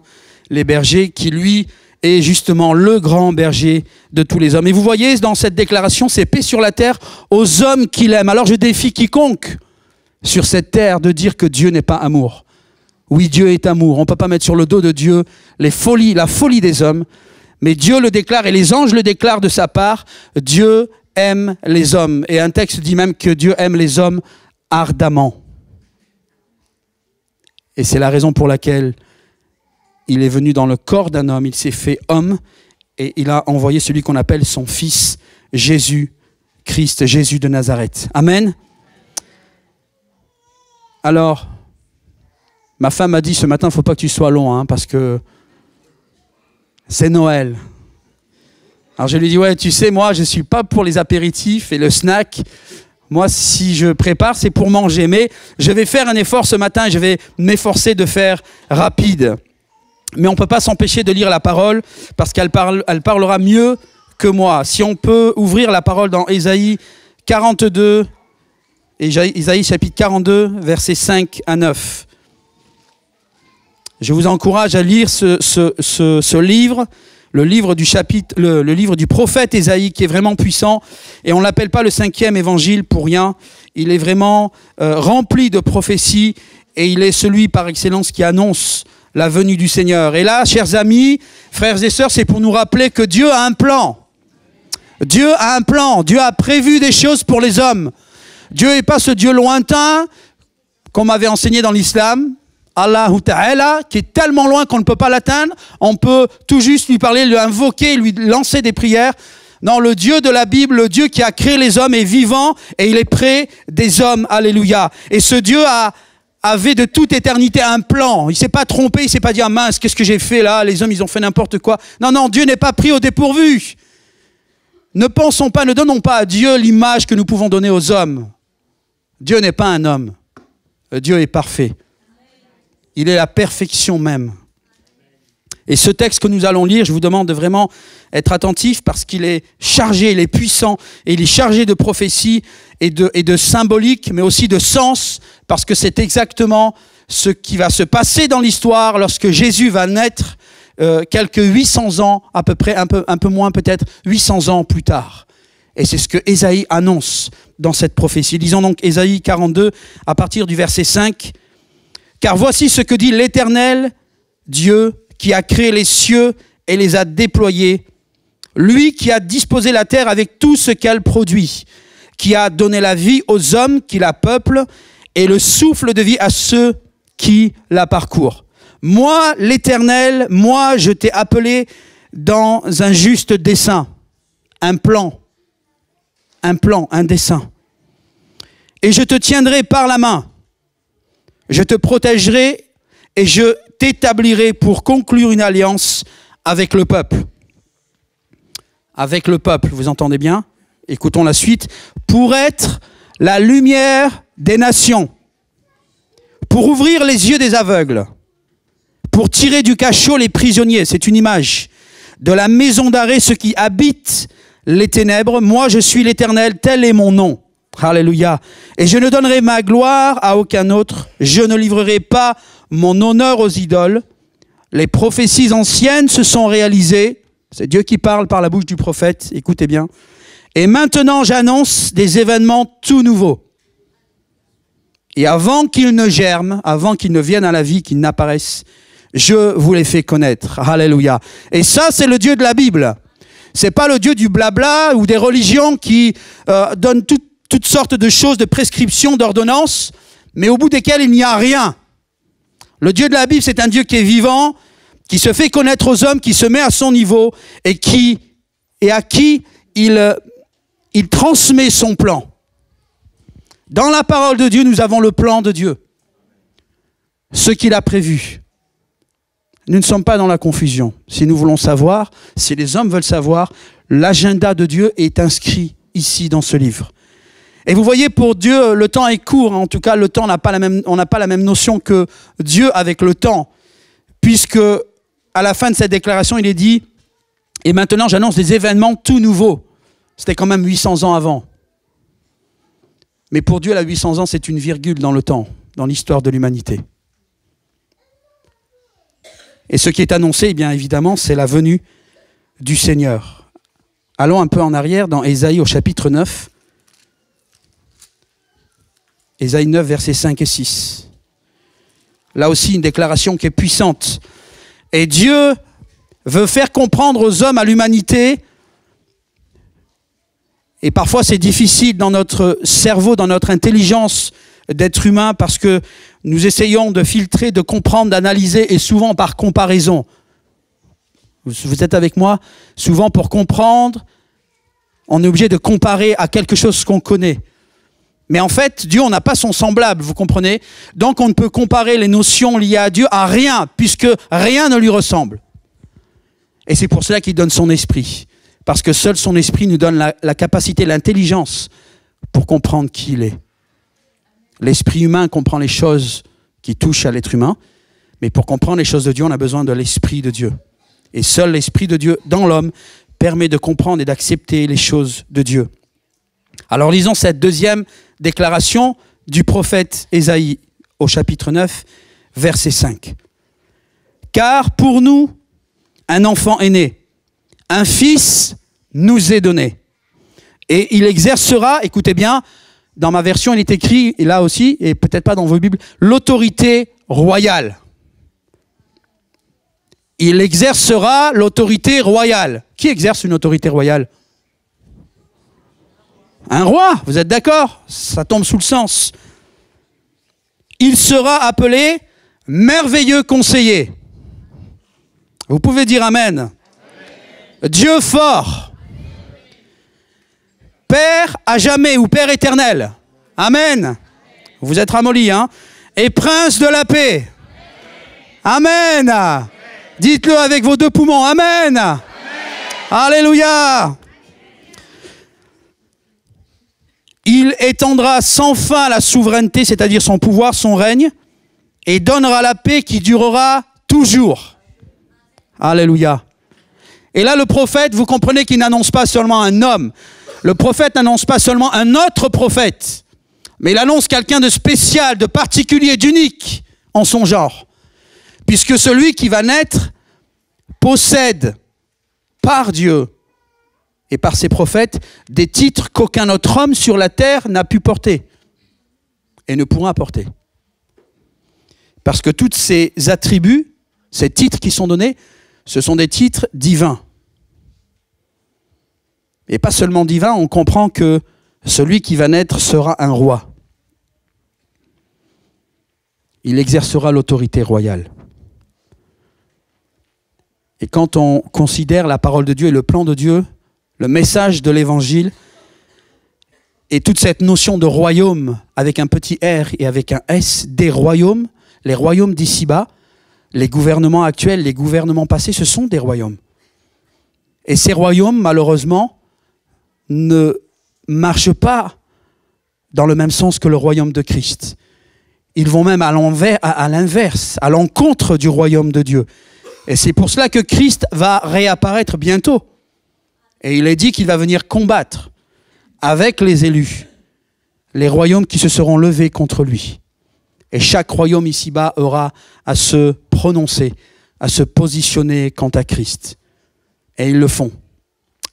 [SPEAKER 8] les bergers qui lui est justement le grand berger de tous les hommes. Et vous voyez, dans cette déclaration, c'est paix sur la terre aux hommes qu'il aime. Alors je défie quiconque sur cette terre de dire que Dieu n'est pas amour. Oui, Dieu est amour. On ne peut pas mettre sur le dos de Dieu la folie des hommes. Mais Dieu le déclare et les anges le déclarent de sa part. Dieu aime les hommes. Et un texte dit même que Dieu aime les hommes ardemment. Et c'est la raison pour laquelle il est venu dans le corps d'un homme, il s'est fait homme et il a envoyé celui qu'on appelle son fils, Jésus-Christ, Jésus de Nazareth. Amen. Alors, ma femme m'a dit ce matin, il ne faut pas que tu sois long, hein, parce que c'est Noël. Alors je lui ai dit, ouais, tu sais, moi, je ne suis pas pour les apéritifs et le snack. Moi, si je prépare, c'est pour manger. Mais je vais faire un effort ce matin, je vais m'efforcer de faire rapide. Mais on ne peut pas s'empêcher de lire la parole parce qu'elle parlera mieux que moi. Si on peut ouvrir la parole dans Ésaïe 42, Ésaïe chapitre 42, versets 5 à 9. Je vous encourage à lire ce livre, le livre du prophète Ésaïe qui est vraiment puissant. Et on ne l'appelle pas le 5e évangile pour rien. Il est vraiment rempli de prophéties et il est celui par excellence qui annonce la venue du Seigneur. Et là, chers amis, frères et sœurs, c'est pour nous rappeler que Dieu a un plan. Dieu a un plan. Dieu a prévu des choses pour les hommes. Dieu n'est pas ce Dieu lointain qu'on m'avait enseigné dans l'islam, Allahu Ta'ala, qui est tellement loin qu'on ne peut pas l'atteindre. On peut tout juste lui parler, lui invoquer, lui lancer des prières. Non, le Dieu de la Bible, le Dieu qui a créé les hommes est vivant et il est près des hommes. Alléluia. Et ce Dieu avait de toute éternité un plan. Il ne s'est pas trompé, il ne s'est pas dit « Ah mince, qu'est-ce que j'ai fait là? Les hommes, ils ont fait n'importe quoi. » Non, non, Dieu n'est pas pris au dépourvu. Ne pensons pas, ne donnons pas à Dieu l'image que nous pouvons donner aux hommes. Dieu n'est pas un homme. Dieu est parfait. Il est la perfection même. Et ce texte que nous allons lire, je vous demande de vraiment être attentif parce qu'il est chargé, il est puissant, et il est chargé de prophétie et de symbolique, mais aussi de sens, parce que c'est exactement ce qui va se passer dans l'histoire lorsque Jésus va naître quelques 800 ans, à peu près, un peu moins peut-être, 800 ans plus tard. Et c'est ce que Ésaïe annonce dans cette prophétie. Lisons donc Ésaïe 42 à partir du verset 5. « Car voici ce que dit l'Éternel, Dieu, qui a créé les cieux et les a déployés, lui qui a disposé la terre avec tout ce qu'elle produit, qui a donné la vie aux hommes qui la peuplent et le souffle de vie à ceux qui la parcourent. Moi, l'Éternel, moi, je t'ai appelé dans un juste dessein, un plan, un dessein. Et je te tiendrai par la main, je te protégerai et je t'établirai pour conclure une alliance avec le peuple. Avec le peuple, vous entendez bien? Écoutons la suite. Pour être la lumière des nations, pour ouvrir les yeux des aveugles, pour tirer du cachot les prisonniers, c'est une image, de la maison d'arrêt ceux qui habitent les ténèbres. Moi, je suis l'Éternel, tel est mon nom. Alléluia. Et je ne donnerai ma gloire à aucun autre. Je ne livrerai pas mon honneur aux idoles. Les prophéties anciennes se sont réalisées. C'est Dieu qui parle par la bouche du prophète. Écoutez bien. Et maintenant, j'annonce des événements tout nouveaux. Et avant qu'ils ne germent, avant qu'ils ne viennent à la vie, qu'ils n'apparaissent, je vous les fais connaître. Alléluia. Et ça, c'est le Dieu de la Bible. C'est pas le Dieu du blabla ou des religions qui donnent toutes sortes de choses, de prescriptions, d'ordonnances, mais au bout desquelles il n'y a rien. Le Dieu de la Bible, c'est un Dieu qui est vivant, qui se fait connaître aux hommes, qui se met à son niveau et à qui il transmet son plan. Dans la parole de Dieu, nous avons le plan de Dieu, ce qu'il a prévu. Nous ne sommes pas dans la confusion. Si nous voulons savoir, si les hommes veulent savoir, l'agenda de Dieu est inscrit ici dans ce livre. Et vous voyez, pour Dieu, le temps est court. En tout cas, le temps on n'a pas la même notion que Dieu avec le temps. Puisque, à la fin de cette déclaration, il est dit « Et maintenant, j'annonce des événements tout nouveaux. » C'était quand même 800 ans avant. Mais pour Dieu, la 800 ans, c'est une virgule dans le temps, dans l'histoire de l'humanité. Et ce qui est annoncé, eh bien évidemment, c'est la venue du Seigneur. Allons un peu en arrière dans Ésaïe au chapitre 9. Ésaïe 9, versets 5 et 6. Là aussi, une déclaration qui est puissante. Et Dieu veut faire comprendre aux hommes, à l'humanité, et parfois c'est difficile dans notre cerveau, dans notre intelligence d'être humain, parce que nous essayons de filtrer, de comprendre, d'analyser, et souvent par comparaison. Vous êtes avec moi? Souvent pour comprendre, on est obligé de comparer à quelque chose qu'on connaît. Mais en fait, Dieu, on n'a pas son semblable, vous comprenez? Donc on ne peut comparer les notions liées à Dieu à rien, puisque rien ne lui ressemble. Et c'est pour cela qu'il donne son esprit. Parce que seul son esprit nous donne la capacité, l'intelligence pour comprendre qui il est. L'esprit humain comprend les choses qui touchent à l'être humain, mais pour comprendre les choses de Dieu, on a besoin de l'esprit de Dieu. Et seul l'esprit de Dieu dans l'homme permet de comprendre et d'accepter les choses de Dieu. Alors lisons cette deuxième déclaration du prophète Ésaïe au chapitre 9, verset 5. « Car pour nous, un enfant est né, un fils nous est donné. Et il exercera, écoutez bien, dans ma version il est écrit, et là aussi, et peut-être pas dans vos Bibles, l'autorité royale. Il exercera l'autorité royale. Qui exerce une autorité royale? Un roi, vous êtes d'accord? Ça tombe sous le sens. Il sera appelé merveilleux conseiller. Vous pouvez dire amen. Amen. Dieu fort. Père à jamais ou Père éternel. Amen. Vous êtes ramollis, hein? Et prince de la paix. Amen. Amen. Dites-le avec vos deux poumons. Amen. Amen. Alléluia. Il étendra sans fin la souveraineté, c'est-à-dire son pouvoir, son règne, et donnera la paix qui durera toujours. Alléluia. Et là, le prophète, vous comprenez qu'il n'annonce pas seulement un homme. Le prophète n'annonce pas seulement un autre prophète, mais il annonce quelqu'un de spécial, de particulier, d'unique en son genre. Puisque celui qui va naître possède par Dieu et par ses prophètes des titres qu'aucun autre homme sur la terre n'a pu porter et ne pourra porter. Parce que tous ces attributs, ces titres qui sont donnés, ce sont des titres divins. Et pas seulement divins, on comprend que celui qui va naître sera un roi. Il exercera l'autorité royale. Et quand on considère la parole de Dieu et le plan de Dieu, le message de l'évangile et toute cette notion de royaume avec un petit R et avec un S, des royaumes, les royaumes d'ici-bas, les gouvernements actuels, les gouvernements passés, ce sont des royaumes. Et ces royaumes, malheureusement, ne marchent pas dans le même sens que le royaume de Christ. Ils vont même à l'inverse, à l'encontre du royaume de Dieu. Et c'est pour cela que Christ va réapparaître bientôt. Et il est dit qu'il va venir combattre avec les élus les royaumes qui se seront levés contre lui. Et chaque royaume ici-bas aura à se prononcer, à se positionner quant à Christ. Et ils le font.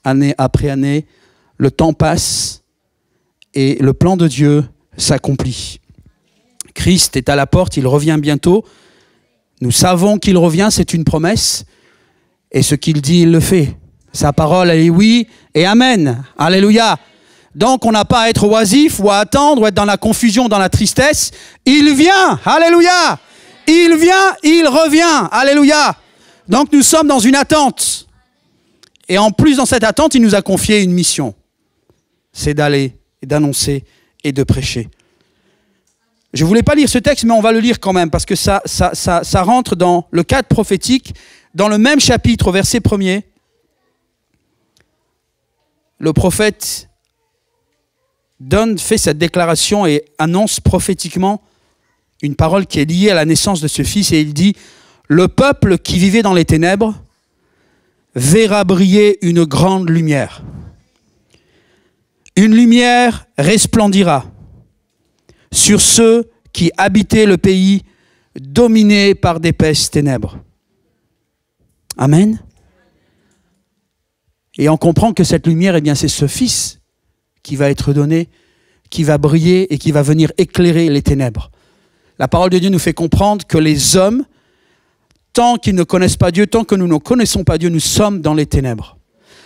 [SPEAKER 8] Année après année, le temps passe et le plan de Dieu s'accomplit. Christ est à la porte, il revient bientôt. Nous savons qu'il revient, c'est une promesse. Et ce qu'il dit, il le fait. Sa parole, elle est oui et amen. Alléluia. Donc, on n'a pas à être oisif ou à attendre ou être dans la confusion, dans la tristesse. Il vient. Alléluia. Il vient, il revient. Alléluia. Donc, nous sommes dans une attente. Et en plus, dans cette attente, il nous a confié une mission. C'est d'aller, et d'annoncer et de prêcher. Je ne voulais pas lire ce texte, mais on va le lire quand même, parce que ça rentre dans le cadre prophétique, dans le même chapitre, au verset 1er. Le prophète fait cette déclaration et annonce prophétiquement une parole qui est liée à la naissance de ce fils, et il dit « Le peuple qui vivait dans les ténèbres verra briller une grande lumière. Une lumière resplendira sur ceux qui habitaient le pays dominé par d'épaisses ténèbres. » Amen. Et on comprend que cette lumière, eh bien, c'est ce Fils qui va être donné, qui va briller et qui va venir éclairer les ténèbres. La parole de Dieu nous fait comprendre que les hommes, tant qu'ils ne connaissent pas Dieu, tant que nous ne connaissons pas Dieu, nous sommes dans les ténèbres.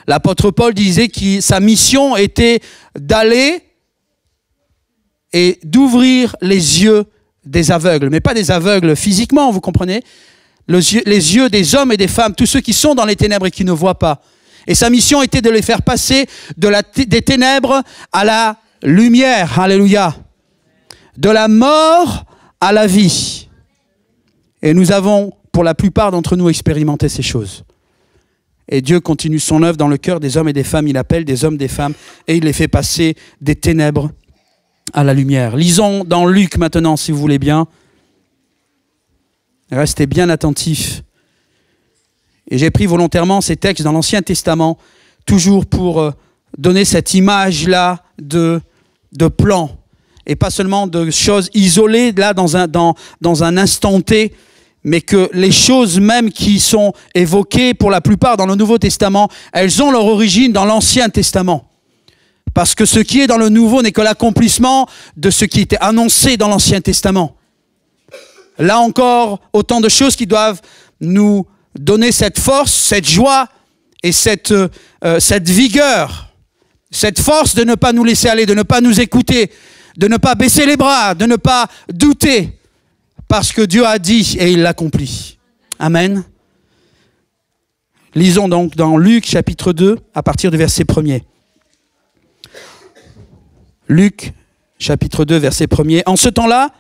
[SPEAKER 8] L'apôtre Paul disait que sa mission était d'aller et d'ouvrir les yeux des aveugles, mais pas des aveugles physiquement, vous comprenez? Les yeux des hommes et des femmes, tous ceux qui sont dans les ténèbres et qui ne voient pas. Et sa mission était de les faire passer des ténèbres à la lumière, alléluia, de la mort à la vie. Et nous avons, pour la plupart d'entre nous, expérimenté ces choses. Et Dieu continue son œuvre dans le cœur des hommes et des femmes. Il appelle des hommes, des femmes, et il les fait passer des ténèbres à la lumière. Lisons dans Luc maintenant, si vous voulez bien. Restez bien attentifs. Et j'ai pris volontairement ces textes dans l'Ancien Testament, toujours pour donner cette image-là de plan, et pas seulement de choses isolées là dans un instant T, mais que les choses même qui sont évoquées pour la plupart dans le Nouveau Testament, elles ont leur origine dans l'Ancien Testament. Parce que ce qui est dans le Nouveau n'est que l'accomplissement de ce qui était annoncé dans l'Ancien Testament. Là encore, autant de choses qui doivent nous donner cette force, cette joie et cette vigueur cette force de ne pas nous laisser aller, de ne pas nous écouter, de ne pas baisser les bras, de ne pas douter, parce que Dieu a dit et il l'accomplit. Amen. Lisons donc dans Luc chapitre 2 à partir du verset 1er. Luc chapitre 2 verset 1er. En ce temps-là,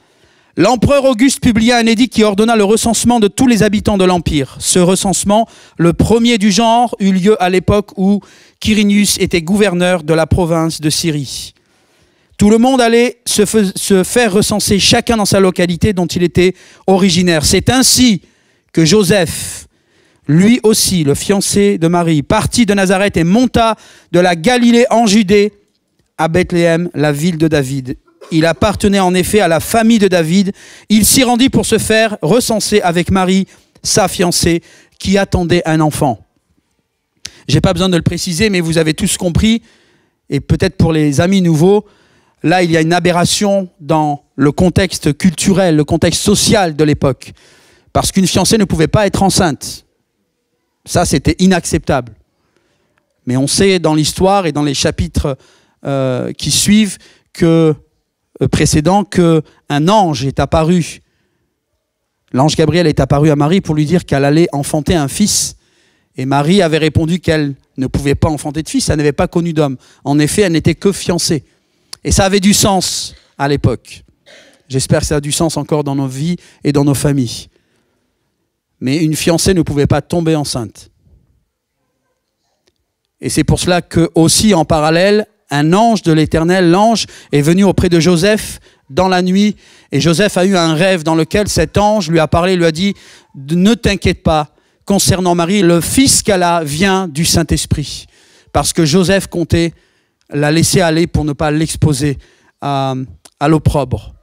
[SPEAKER 8] l'empereur Auguste publia un édit qui ordonna le recensement de tous les habitants de l'Empire. Ce recensement, le premier du genre, eut lieu à l'époque où Quirinius était gouverneur de la province de Syrie. Tout le monde allait se faire recenser, chacun dans sa localité dont il était originaire. C'est ainsi que Joseph, lui aussi, le fiancé de Marie, partit de Nazareth et monta de la Galilée en Judée à Bethléem, la ville de David. Il appartenait en effet à la famille de David. Il s'y rendit pour se faire recenser avec Marie, sa fiancée, qui attendait un enfant. Je n'ai pas besoin de le préciser, mais vous avez tous compris, et peut-être pour les amis nouveaux, là il y a une aberration dans le contexte culturel, le contexte social de l'époque. Parce qu'une fiancée ne pouvait pas être enceinte. Ça, c'était inacceptable. Mais on sait dans l'histoire et dans les chapitres qui suivent précédents qu'un ange est apparu. L'ange Gabriel est apparu à Marie pour lui dire qu'elle allait enfanter un fils. Et Marie avait répondu qu'elle ne pouvait pas enfanter de fils, elle n'avait pas connu d'homme. En effet, elle n'était que fiancée. Et ça avait du sens à l'époque. J'espère que ça a du sens encore dans nos vies et dans nos familles. Mais une fiancée ne pouvait pas tomber enceinte. Et c'est pour cela que aussi en parallèle, un ange de l'Éternel, l'ange, est venu auprès de Joseph dans la nuit. Et Joseph a eu un rêve dans lequel cet ange lui a parlé, lui a dit « Ne t'inquiète pas concernant Marie, le fils qu'elle a vient du Saint-Esprit. » Parce que Joseph comptait la laisser aller pour ne pas l'exposer à l'opprobre.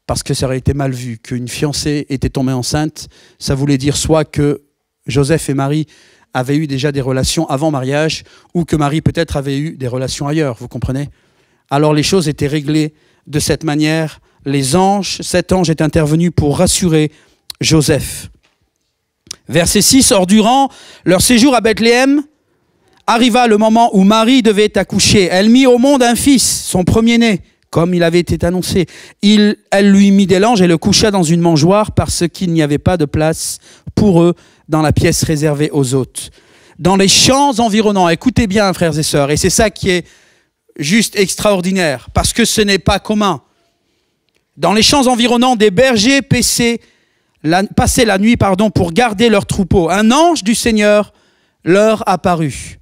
[SPEAKER 8] Parce que ça aurait été mal vu, qu'une fiancée était tombée enceinte. Ça voulait dire soit que Joseph et Marie avaient eu déjà des relations avant mariage, ou que Marie peut-être avait eu des relations ailleurs, vous comprenez? Alors les choses étaient réglées de cette manière. Cet ange est intervenu pour rassurer Joseph. Verset 6, or durant leur séjour à Bethléem, arriva le moment où Marie devait accoucher. Elle mit au monde un fils, son premier-né, comme il avait été annoncé. Elle lui mit des langes et le coucha dans une mangeoire parce qu'il n'y avait pas de place pour eux dans la pièce réservée aux hôtes. Dans les champs environnants, écoutez bien frères et sœurs, et c'est ça qui est juste extraordinaire, parce que ce n'est pas commun. Dans les champs environnants, des bergers passaient la nuit pour garder leurs troupeaux. Un ange du Seigneur leur apparut.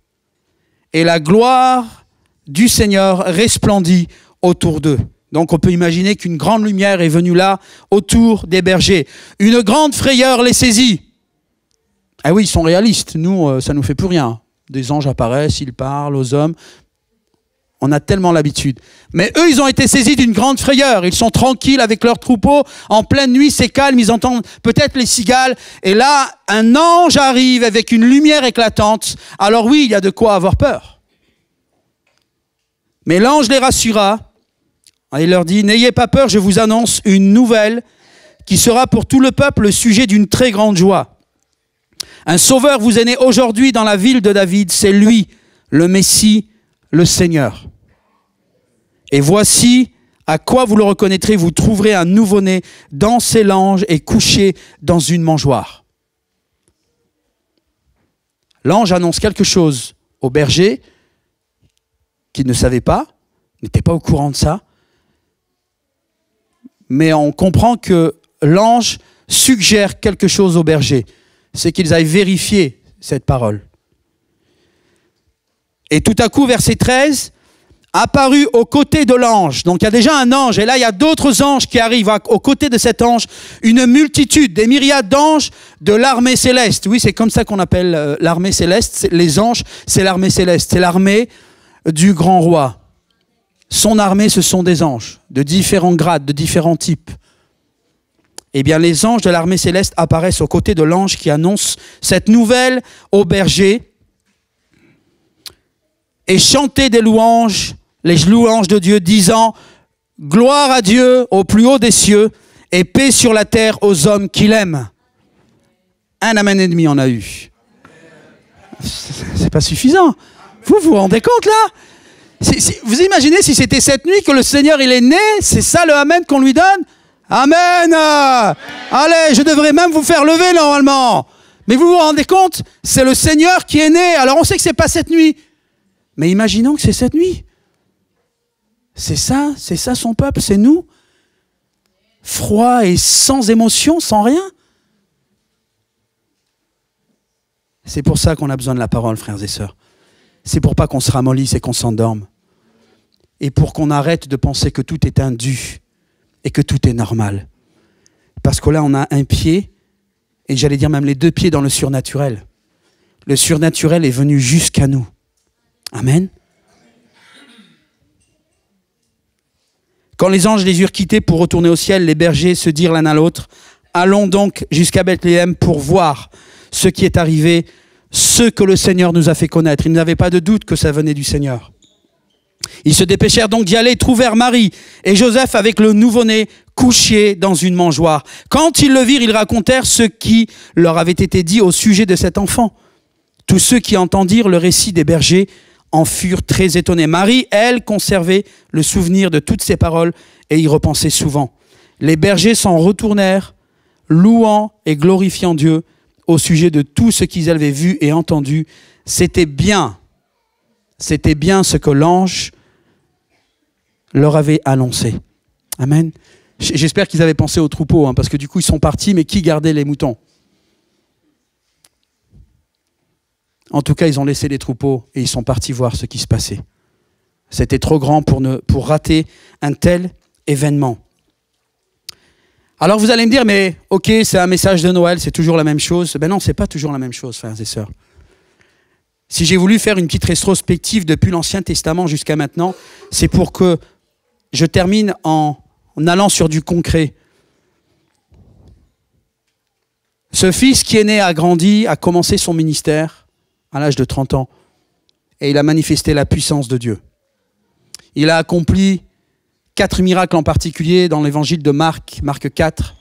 [SPEAKER 8] Et la gloire du Seigneur resplendit autour d'eux. Donc on peut imaginer qu'une grande lumière est venue là, autour des bergers. Une grande frayeur les saisit. Ah oui, ils sont réalistes. Nous, ça ne nous fait plus rien. Des anges apparaissent, ils parlent aux hommes. On a tellement l'habitude. Mais eux, ils ont été saisis d'une grande frayeur. Ils sont tranquilles avec leurs troupeaux. En pleine nuit, c'est calme. Ils entendent peut-être les cigales. Et là, un ange arrive avec une lumière éclatante. Alors oui, il y a de quoi avoir peur. Mais l'ange les rassura. Il leur dit, n'ayez pas peur, je vous annonce une nouvelle qui sera pour tout le peuple le sujet d'une très grande joie. Un sauveur vous est né aujourd'hui dans la ville de David. C'est lui, le Messie, le Seigneur. Et voici à quoi vous le reconnaîtrez. Vous trouverez un nouveau-né dans ses langes et couché dans une mangeoire. L'ange annonce quelque chose aux bergers qui ne savaient pas, n'étaient pas au courant de ça. Mais on comprend que l'ange suggère quelque chose aux bergers. C'est qu'ils aillent vérifier cette parole. Et tout à coup, verset 13, apparut aux côtés de l'ange. Donc il y a déjà un ange, et là il y a d'autres anges qui arrivent aux côtés de cet ange. Une multitude, des myriades d'anges de l'armée céleste. Oui, c'est comme ça qu'on appelle l'armée céleste. Les anges, c'est l'armée céleste. C'est l'armée du grand roi. Son armée, ce sont des anges, de différents grades, de différents types. Eh bien, les anges de l'armée céleste apparaissent aux côtés de l'ange qui annonce cette nouvelle aux bergers et chantaient des louanges, les louanges de Dieu, disant « Gloire à Dieu au plus haut des cieux et paix sur la terre aux hommes qu'il aime. » Un amen et demi on a eu. C'est pas suffisant. Vous vous rendez compte là? Vous imaginez si c'était cette nuit que le Seigneur il est né? C'est ça le Amen qu'on lui donne? Amen! Allez, je devrais même vous faire lever normalement. Mais vous vous rendez compte? C'est le Seigneur qui est né. Alors on sait que c'est pas cette nuit. Mais imaginons que c'est cette nuit. C'est ça son peuple, c'est nous. Froid et sans émotion, sans rien. C'est pour ça qu'on a besoin de la parole, frères et sœurs. C'est pour pas qu'on se ramollisse et qu'on s'endorme. Et pour qu'on arrête de penser que tout est indu et que tout est normal. Parce que là, on a un pied, et j'allais dire même les deux pieds dans le surnaturel. Le surnaturel est venu jusqu'à nous. Amen. Quand les anges les eurent quittés pour retourner au ciel, les bergers se dirent l'un à l'autre, « Allons donc jusqu'à Bethléem pour voir ce qui est arrivé, ce que le Seigneur nous a fait connaître. » Ils n'avaient pas de doute que ça venait du Seigneur. Ils se dépêchèrent donc d'y aller, trouvèrent Marie et Joseph avec le nouveau-né couché dans une mangeoire. Quand ils le virent, ils racontèrent ce qui leur avait été dit au sujet de cet enfant. Tous ceux qui entendirent le récit des bergers en furent très étonnés. Marie, elle, conservait le souvenir de toutes ces paroles et y repensait souvent. Les bergers s'en retournèrent, louant et glorifiant Dieu au sujet de tout ce qu'ils avaient vu et entendu. C'était bien ce que l'ange leur avait annoncé. Amen. J'espère qu'ils avaient pensé aux troupeaux, parce que du coup ils sont partis, mais qui gardait les moutons? En tout cas, ils ont laissé les troupeaux et ils sont partis voir ce qui se passait. C'était trop grand pour rater un tel événement. Alors vous allez me dire, mais ok, c'est un message de Noël, c'est toujours la même chose. Ben non, c'est pas toujours la même chose, frères et sœurs. Si j'ai voulu faire une petite rétrospective depuis l'Ancien Testament jusqu'à maintenant, c'est pour que je termine en allant sur du concret. Ce fils qui est né a grandi, a commencé son ministère à l'âge de 30 ans. Et il a manifesté la puissance de Dieu. Il a accompli 4 miracles en particulier dans l'évangile de Marc, Marc 4.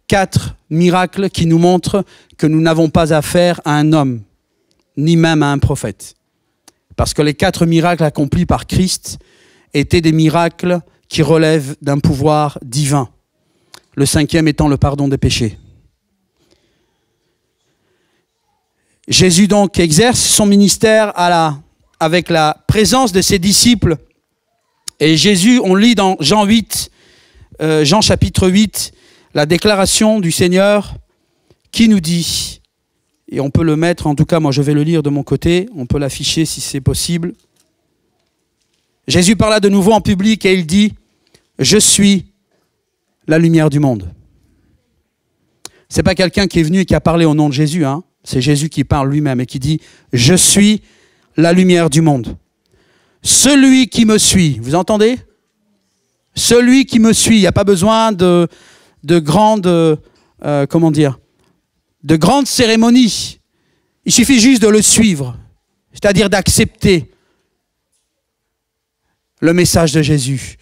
[SPEAKER 8] 4 miracles qui nous montrent que nous n'avons pas affaire à un homme, ni même à un prophète. Parce que les 4 miracles accomplis par Christ étaient des miracles qui relèvent d'un pouvoir divin. Le 5e étant le pardon des péchés. Jésus donc exerce son ministère avec la présence de ses disciples. Et Jésus, on lit dans Jean chapitre 8, la déclaration du Seigneur qui nous dit, et on peut le mettre, en tout cas moi je vais le lire de mon côté, on peut l'afficher si c'est possible. Jésus parla de nouveau en public et il dit, « Je suis la lumière du monde. » C'est pas quelqu'un qui est venu et qui a parlé au nom de Jésus, c'est Jésus qui parle lui-même et qui dit « Je suis la lumière du monde. Celui qui me suit, vous entendez? Celui qui me suit, il n'y a pas besoin de grandes cérémonies. Il suffit juste de le suivre, c'est-à-dire d'accepter le message de Jésus.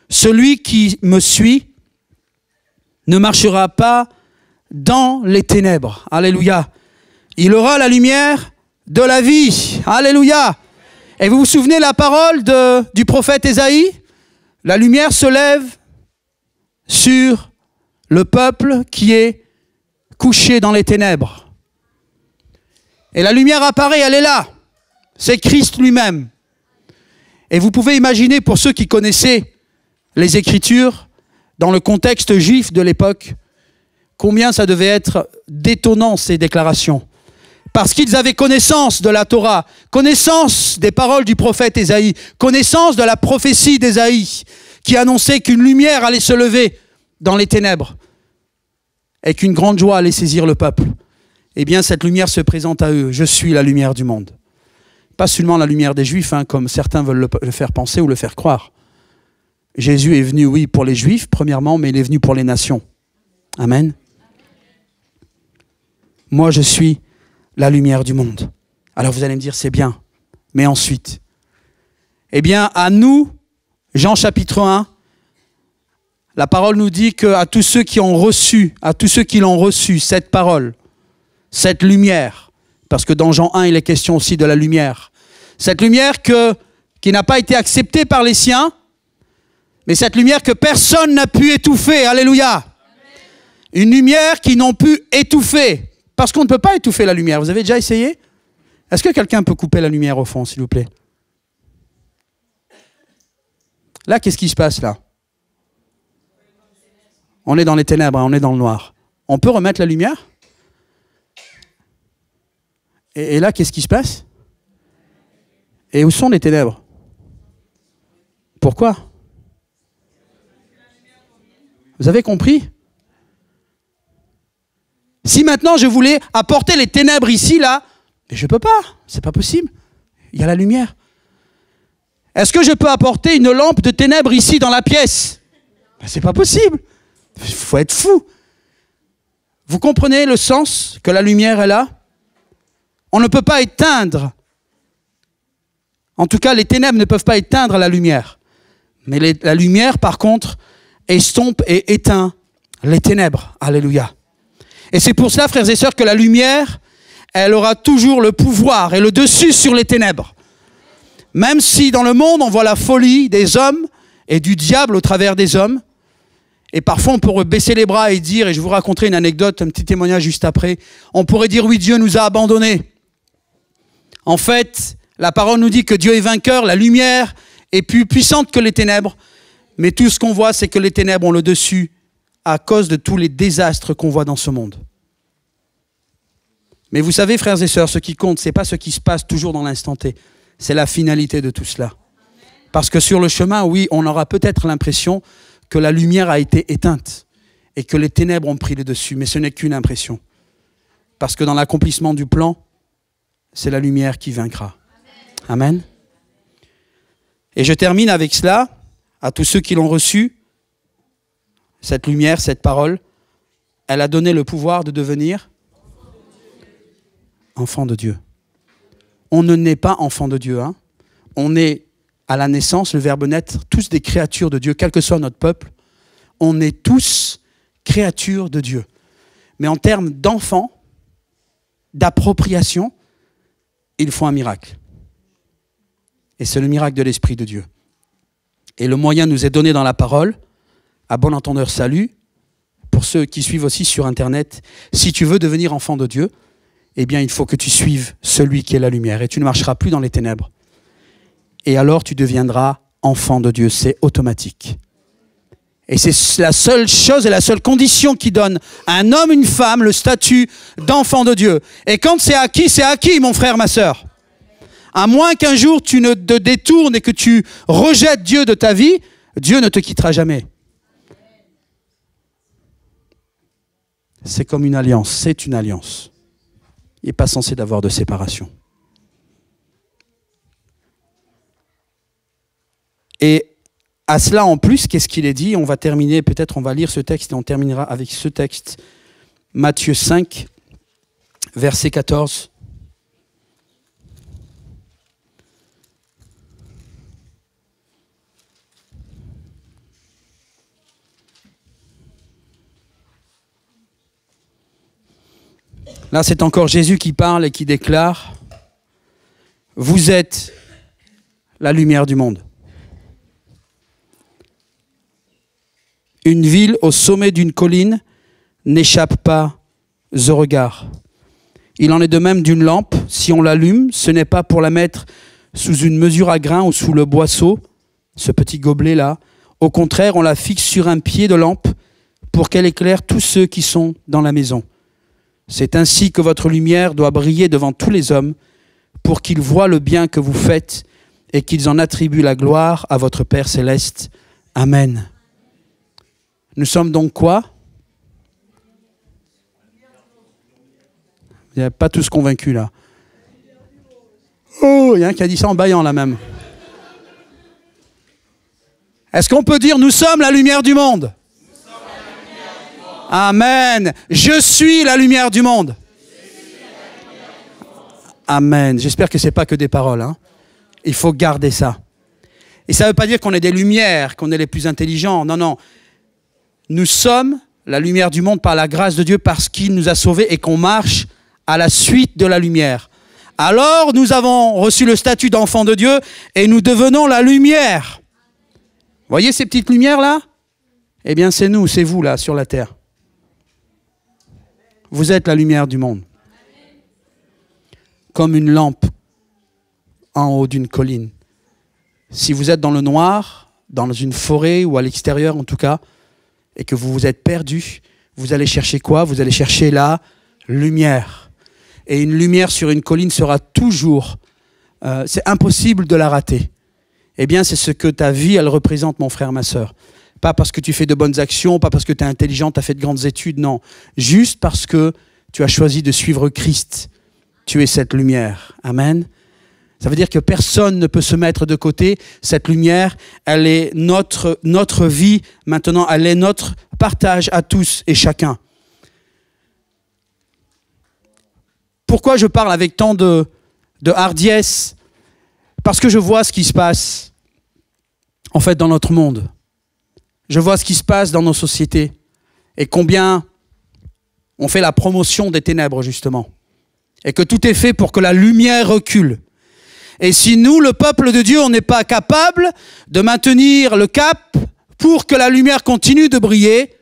[SPEAKER 8] Celui qui me suit ne marchera pas dans les ténèbres. Alléluia. Il aura la lumière de la vie. Alléluia. Et vous vous souvenez la parole du prophète Ésaïe? La lumière se lève sur le peuple qui est couché dans les ténèbres. Et la lumière apparaît, elle est là. C'est Christ lui-même. Et vous pouvez imaginer, pour ceux qui connaissaient les Écritures, dans le contexte juif de l'époque, combien ça devait être détonnant ces déclarations. Parce qu'ils avaient connaissance de la Torah, connaissance des paroles du prophète Ésaïe, connaissance de la prophétie d'Ésaïe, qui annonçait qu'une lumière allait se lever dans les ténèbres et qu'une grande joie allait saisir le peuple. Eh bien, cette lumière se présente à eux. Je suis la lumière du monde. Pas seulement la lumière des Juifs, comme certains veulent le faire penser ou le faire croire. Jésus est venu, oui, pour les Juifs, premièrement, mais il est venu pour les nations. Amen. Moi, je suis la lumière du monde. Alors vous allez me dire, c'est bien. Mais ensuite, eh bien, à nous, Jean chapitre 1, la parole nous dit qu'à tous ceux qui ont reçu, à tous ceux qui l'ont reçu, cette parole, cette lumière, parce que dans Jean 1, il est question aussi de la lumière. Cette lumière qui n'a pas été acceptée par les siens, mais cette lumière que personne n'a pu étouffer. Alléluia. Une lumière qu'ils n'ont pu étouffer. Parce qu'on ne peut pas étouffer la lumière. Vous avez déjà essayé? Est-ce que quelqu'un peut couper la lumière au fond, s'il vous plaît? Là, qu'est-ce qui se passe là? On est dans les ténèbres, on est dans le noir. On peut remettre la lumière? Et là, qu'est-ce qui se passe? Et où sont les ténèbres? Pourquoi? Vous avez compris? Si maintenant je voulais apporter les ténèbres ici, là, mais je ne peux pas, c'est pas possible. Il y a la lumière. Est-ce que je peux apporter une lampe de ténèbres ici dans la pièce? Ben, c'est pas possible. Il faut être fou. Vous comprenez le sens que la lumière est là? On ne peut pas éteindre. En tout cas, les ténèbres ne peuvent pas éteindre la lumière. Mais la lumière, par contre, estompe et éteint les ténèbres. Alléluia. Et c'est pour cela, frères et sœurs, que la lumière, elle aura toujours le pouvoir et le dessus sur les ténèbres. Même si dans le monde, on voit la folie des hommes et du diable au travers des hommes, et parfois on pourrait baisser les bras et dire, et je vous raconterai une anecdote, un petit témoignage juste après, on pourrait dire, oui, Dieu nous a abandonnés. En fait, la parole nous dit que Dieu est vainqueur, la lumière est plus puissante que les ténèbres, mais tout ce qu'on voit, c'est que les ténèbres ont le dessus à cause de tous les désastres qu'on voit dans ce monde. Mais vous savez, frères et sœurs, ce qui compte, ce n'est pas ce qui se passe toujours dans l'instant T, c'est la finalité de tout cela. Parce que sur le chemin, oui, on aura peut-être l'impression que la lumière a été éteinte et que les ténèbres ont pris le dessus, mais ce n'est qu'une impression. Parce que dans l'accomplissement du plan, c'est la lumière qui vaincra. Amen. Et je termine avec cela, à tous ceux qui l'ont reçu, cette lumière, cette parole, elle a donné le pouvoir de devenir enfant de Dieu. On ne naît pas enfant de Dieu. Hein. On est à la naissance, le verbe naître, tous des créatures de Dieu, quel que soit notre peuple. On est tous créatures de Dieu. Mais en termes d'enfants, d'appropriation, il faut un miracle. Et c'est le miracle de l'Esprit de Dieu. Et le moyen nous est donné dans la parole, à bon entendeur salut, pour ceux qui suivent aussi sur Internet. Si tu veux devenir enfant de Dieu, eh bien il faut que tu suives celui qui est la lumière. Et tu ne marcheras plus dans les ténèbres. Et alors tu deviendras enfant de Dieu. C'est automatique. Et c'est la seule chose et la seule condition qui donne à un homme, une femme, le statut d'enfant de Dieu. Et quand c'est acquis, mon frère, ma sœur. À moins qu'un jour tu ne te détournes et que tu rejettes Dieu de ta vie, Dieu ne te quittera jamais. C'est comme une alliance, c'est une alliance. Il n'est pas censé d'avoir de séparation. Et à cela en plus, qu'est-ce qu'il est dit? On va terminer, peut-être on va lire ce texte et on terminera avec ce texte. Matthieu 5, verset 14. Là, c'est encore Jésus qui parle et qui déclare « Vous êtes la lumière du monde. Une ville au sommet d'une colline n'échappe pas au regard. Il en est de même d'une lampe. Si on l'allume, ce n'est pas pour la mettre sous une mesure à grains ou sous le boisseau, ce petit gobelet-là. Au contraire, on la fixe sur un pied de lampe pour qu'elle éclaire tous ceux qui sont dans la maison. C'est ainsi que votre lumière doit briller devant tous les hommes pour qu'ils voient le bien que vous faites et qu'ils en attribuent la gloire à votre Père céleste. Amen. Nous sommes donc quoi? Il n'y a pas tous convaincus là. Oh, il y a un qui a dit ça en bâillant là même. Est-ce qu'on peut dire nous sommes la lumière du monde? Amen. Je suis la lumière du monde. Amen. J'espère que ce n'est pas que des paroles. Hein. Il faut garder ça. Et ça ne veut pas dire qu'on est des lumières, qu'on est les plus intelligents. Non, non. Nous sommes la lumière du monde par la grâce de Dieu parce qu'il nous a sauvés et qu'on marche à la suite de la lumière. Alors nous avons reçu le statut d'enfant de Dieu et nous devenons la lumière. Voyez ces petites lumières là? Eh bien c'est nous, c'est vous là sur la terre. Vous êtes la lumière du monde. Comme une lampe en haut d'une colline. Si vous êtes dans le noir, dans une forêt ou à l'extérieur en tout cas, et que vous vous êtes perdu, vous allez chercher quoi? Vous allez chercher la lumière. Et une lumière sur une colline sera toujours... c'est impossible de la rater. Eh bien, c'est ce que ta vie, elle représente, mon frère, ma sœur. Pas parce que tu fais de bonnes actions, pas parce que tu es intelligent, tu as fait de grandes études, non. Juste parce que tu as choisi de suivre Christ. Tu es cette lumière. Amen. Ça veut dire que personne ne peut se mettre de côté. Cette lumière, elle est notre vie maintenant, elle est notre partage à tous et chacun. Pourquoi je parle avec tant de hardiesse? Parce que je vois ce qui se passe, en fait, dans notre monde. Je vois ce qui se passe dans nos sociétés et combien on fait la promotion des ténèbres, justement. Et que tout est fait pour que la lumière recule. Et si nous, le peuple de Dieu, on n'est pas capable de maintenir le cap pour que la lumière continue de briller,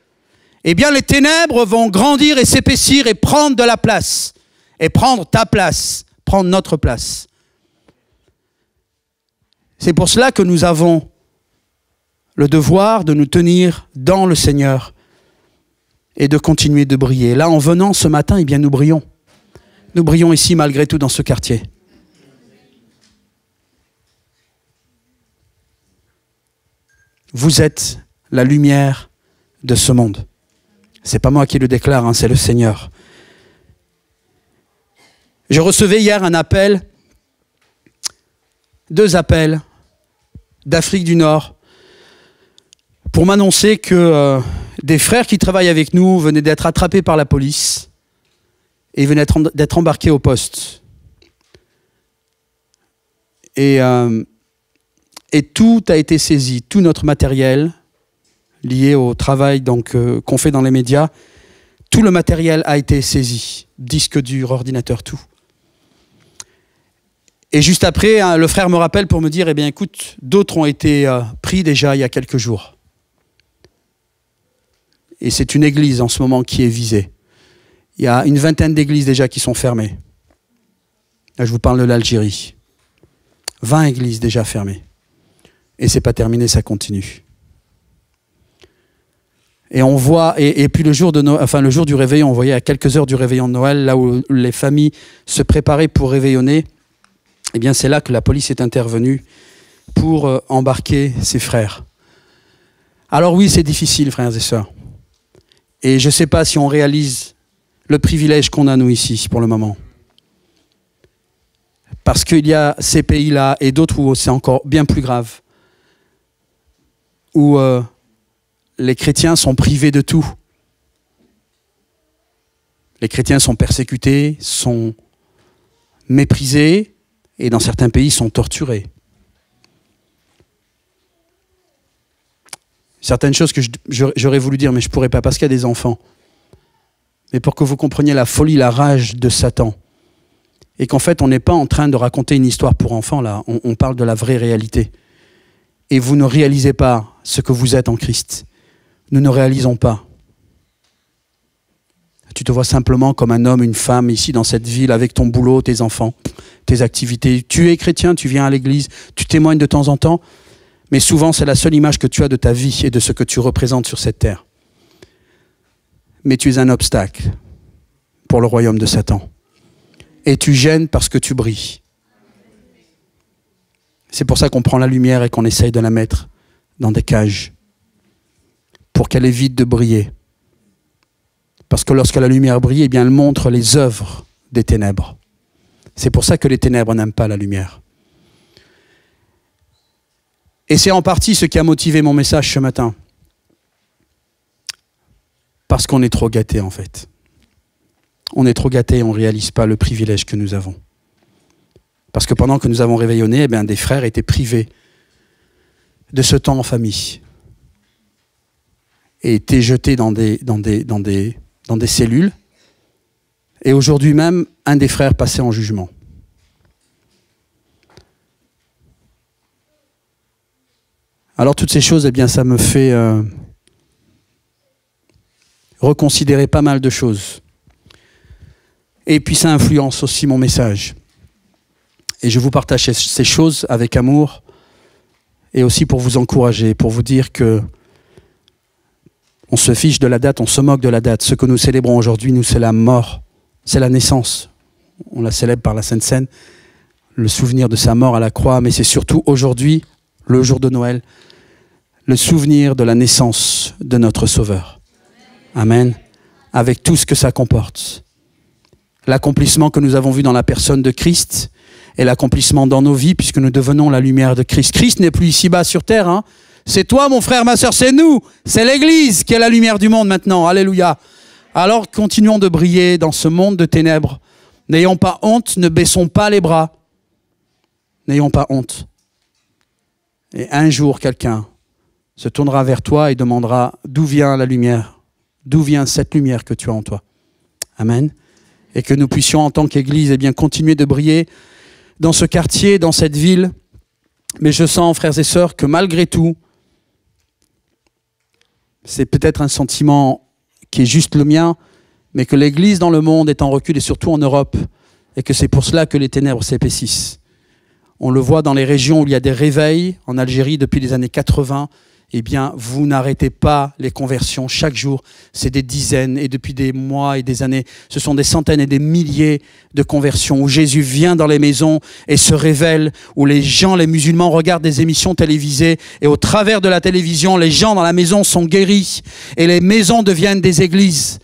[SPEAKER 8] eh bien les ténèbres vont grandir et s'épaissir et prendre de la place. Et prendre ta place, prendre notre place. C'est pour cela que nous avons le devoir de nous tenir dans le Seigneur et de continuer de briller. Là, en venant ce matin, eh bien, nous brillons. Nous brillons ici malgré tout dans ce quartier. Vous êtes la lumière de ce monde. C'est pas moi qui le déclare, hein, c'est le Seigneur. Je recevais hier un appel, 2 appels d'Afrique du Nord pour m'annoncer que des frères qui travaillent avec nous venaient d'être attrapés par la police et venaient d'être embarqués au poste. Et tout a été saisi, tout notre matériel lié au travail qu'on fait dans les médias, tout le matériel a été saisi, disque dur, ordinateur, tout. Et juste après, le frère me rappelle pour me dire, eh bien écoute, d'autres ont été pris déjà il y a quelques jours. Et c'est une église en ce moment qui est visée. Il y a une 20aine d'églises déjà qui sont fermées. Là, je vous parle de l'Algérie. 20 églises déjà fermées. Et c'est pas terminé, ça continue. Et on voit, et puis le jour du réveillon, on voyait à quelques heures du réveillon de Noël, là où les familles se préparaient pour réveillonner, eh bien c'est là que la police est intervenue pour embarquer ses frères. Alors oui, c'est difficile, frères et sœurs. Et je ne sais pas si on réalise le privilège qu'on a, nous, ici, pour le moment. Parce qu'il y a ces pays-là, et d'autres où c'est encore bien plus grave, où les chrétiens sont privés de tout. Les chrétiens sont persécutés, sont méprisés, et dans certains pays, sont torturés. Certaines choses que j'aurais voulu dire, mais je ne pourrais pas, parce qu'il y a des enfants. Mais pour que vous compreniez la folie, la rage de Satan. Et qu'en fait, on n'est pas en train de raconter une histoire pour enfants, là. On parle de la vraie réalité. Et vous ne réalisez pas ce que vous êtes en Christ. Nous ne réalisons pas. Tu te vois simplement comme un homme, une femme, ici dans cette ville, avec ton boulot, tes enfants, tes activités. Tu es chrétien, tu viens à l'église, tu témoignes de temps en temps. Mais souvent, c'est la seule image que tu as de ta vie et de ce que tu représentes sur cette terre. Mais tu es un obstacle pour le royaume de Satan. Et tu gênes parce que tu brilles. C'est pour ça qu'on prend la lumière et qu'on essaye de la mettre dans des cages pour qu'elle évite de briller. Parce que lorsque la lumière brille, eh bien, elle montre les œuvres des ténèbres. C'est pour ça que les ténèbres n'aiment pas la lumière. Et c'est en partie ce qui a motivé mon message ce matin. Parce qu'on est trop gâtés, en fait. On est trop gâtés et on ne réalise pas le privilège que nous avons. Parce que pendant que nous avons réveillonné, eh bien, des frères étaient privés de ce temps en famille. Et étaient jetés dans des cellules. Et aujourd'hui même, un des frères passait en jugement. Alors toutes ces choses, eh bien, ça me fait reconsidérer pas mal de choses. Et puis ça influence aussi mon message. Et je vous partage ces choses avec amour et aussi pour vous encourager, pour vous dire que on se fiche de la date, on se moque de la date. Ce que nous célébrons aujourd'hui, nous, c'est la mort, c'est la naissance. On la célèbre par la Sainte Seine, le souvenir de sa mort à la croix, mais c'est surtout aujourd'hui, le jour de Noël, le souvenir de la naissance de notre Sauveur. Amen. Avec tout ce que ça comporte. L'accomplissement que nous avons vu dans la personne de Christ et l'accomplissement dans nos vies, puisque nous devenons la lumière de Christ. Christ n'est plus ici-bas sur terre, hein. C'est toi, mon frère, ma sœur, c'est nous. C'est l'Église qui est la lumière du monde maintenant. Alléluia. Alors, continuons de briller dans ce monde de ténèbres. N'ayons pas honte, ne baissons pas les bras. N'ayons pas honte. Et un jour, quelqu'un se tournera vers toi et demandera d'où vient la lumière, d'où vient cette lumière que tu as en toi. Amen. Et que nous puissions, en tant qu'Église, eh bien, continuer de briller dans ce quartier, dans cette ville. Mais je sens, frères et sœurs, que malgré tout, c'est peut-être un sentiment qui est juste le mien, mais que l'Église dans le monde est en recul, et surtout en Europe, et que c'est pour cela que les ténèbres s'épaississent. On le voit dans les régions où il y a des réveils, en Algérie depuis les années 80, eh bien, vous n'arrêtez pas les conversions chaque jour. C'est des dizaines, et depuis des mois et des années, ce sont des centaines et des milliers de conversions où Jésus vient dans les maisons et se révèle, où les gens, les musulmans, regardent des émissions télévisées, et au travers de la télévision, les gens dans la maison sont guéris, et les maisons deviennent des églises.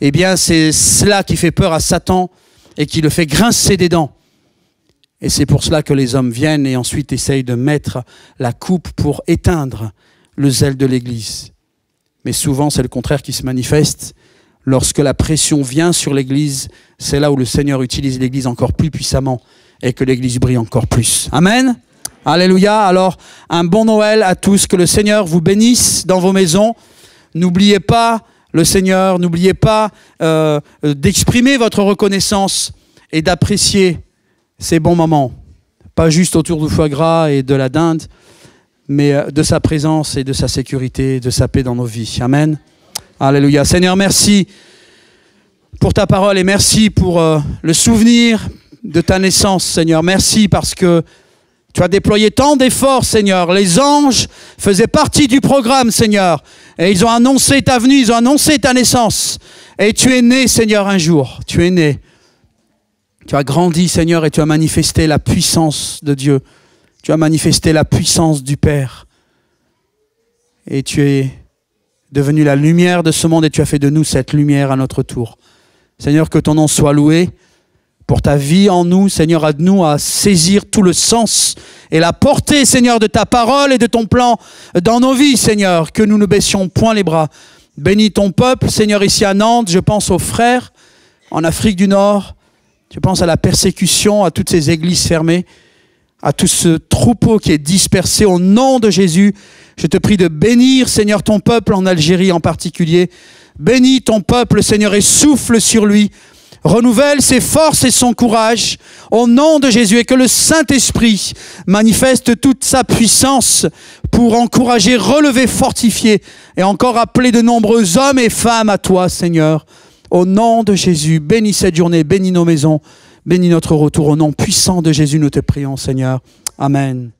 [SPEAKER 8] Eh bien, c'est cela qui fait peur à Satan, et qui le fait grincer des dents. Et c'est pour cela que les hommes viennent et ensuite essayent de mettre la coupe pour éteindre le zèle de l'Église. Mais souvent, c'est le contraire qui se manifeste. Lorsque la pression vient sur l'Église, c'est là où le Seigneur utilise l'Église encore plus puissamment et que l'Église brille encore plus. Amen. Alléluia. Alors, un bon Noël à tous. Que le Seigneur vous bénisse dans vos maisons. N'oubliez pas le Seigneur. N'oubliez pas d'exprimer votre reconnaissance et d'apprécier ces bons moments. Pas juste autour du foie gras et de la dinde, mais de sa présence et de sa sécurité, de sa paix dans nos vies. Amen. Alléluia. Seigneur, merci pour ta parole et merci pour le souvenir de ta naissance, Seigneur. Merci parce que tu as déployé tant d'efforts, Seigneur. Les anges faisaient partie du programme, Seigneur. Et ils ont annoncé ta venue, ils ont annoncé ta naissance. Et tu es né, Seigneur, un jour. Tu es né. Tu as grandi, Seigneur, et tu as manifesté la puissance de Dieu. Tu as manifesté la puissance du Père. Et tu es devenu la lumière de ce monde et tu as fait de nous cette lumière à notre tour. Seigneur, que ton nom soit loué pour ta vie en nous. Seigneur, aide-nous à saisir tout le sens et la portée, Seigneur, de ta parole et de ton plan dans nos vies, Seigneur. Que nous ne baissions point les bras. Bénis ton peuple, Seigneur, ici à Nantes. Je pense aux frères en Afrique du Nord. Je pense à la persécution, à toutes ces églises fermées, à tout ce troupeau qui est dispersé. Au nom de Jésus, je te prie de bénir, Seigneur, ton peuple en Algérie en particulier. Bénis ton peuple, Seigneur, et souffle sur lui. Renouvelle ses forces et son courage au nom de Jésus et que le Saint-Esprit manifeste toute sa puissance pour encourager, relever, fortifier et encore appeler de nombreux hommes et femmes à toi, Seigneur. Au nom de Jésus, bénis cette journée, bénis nos maisons, bénis notre retour. Au nom puissant de Jésus, nous te prions, Seigneur. Amen.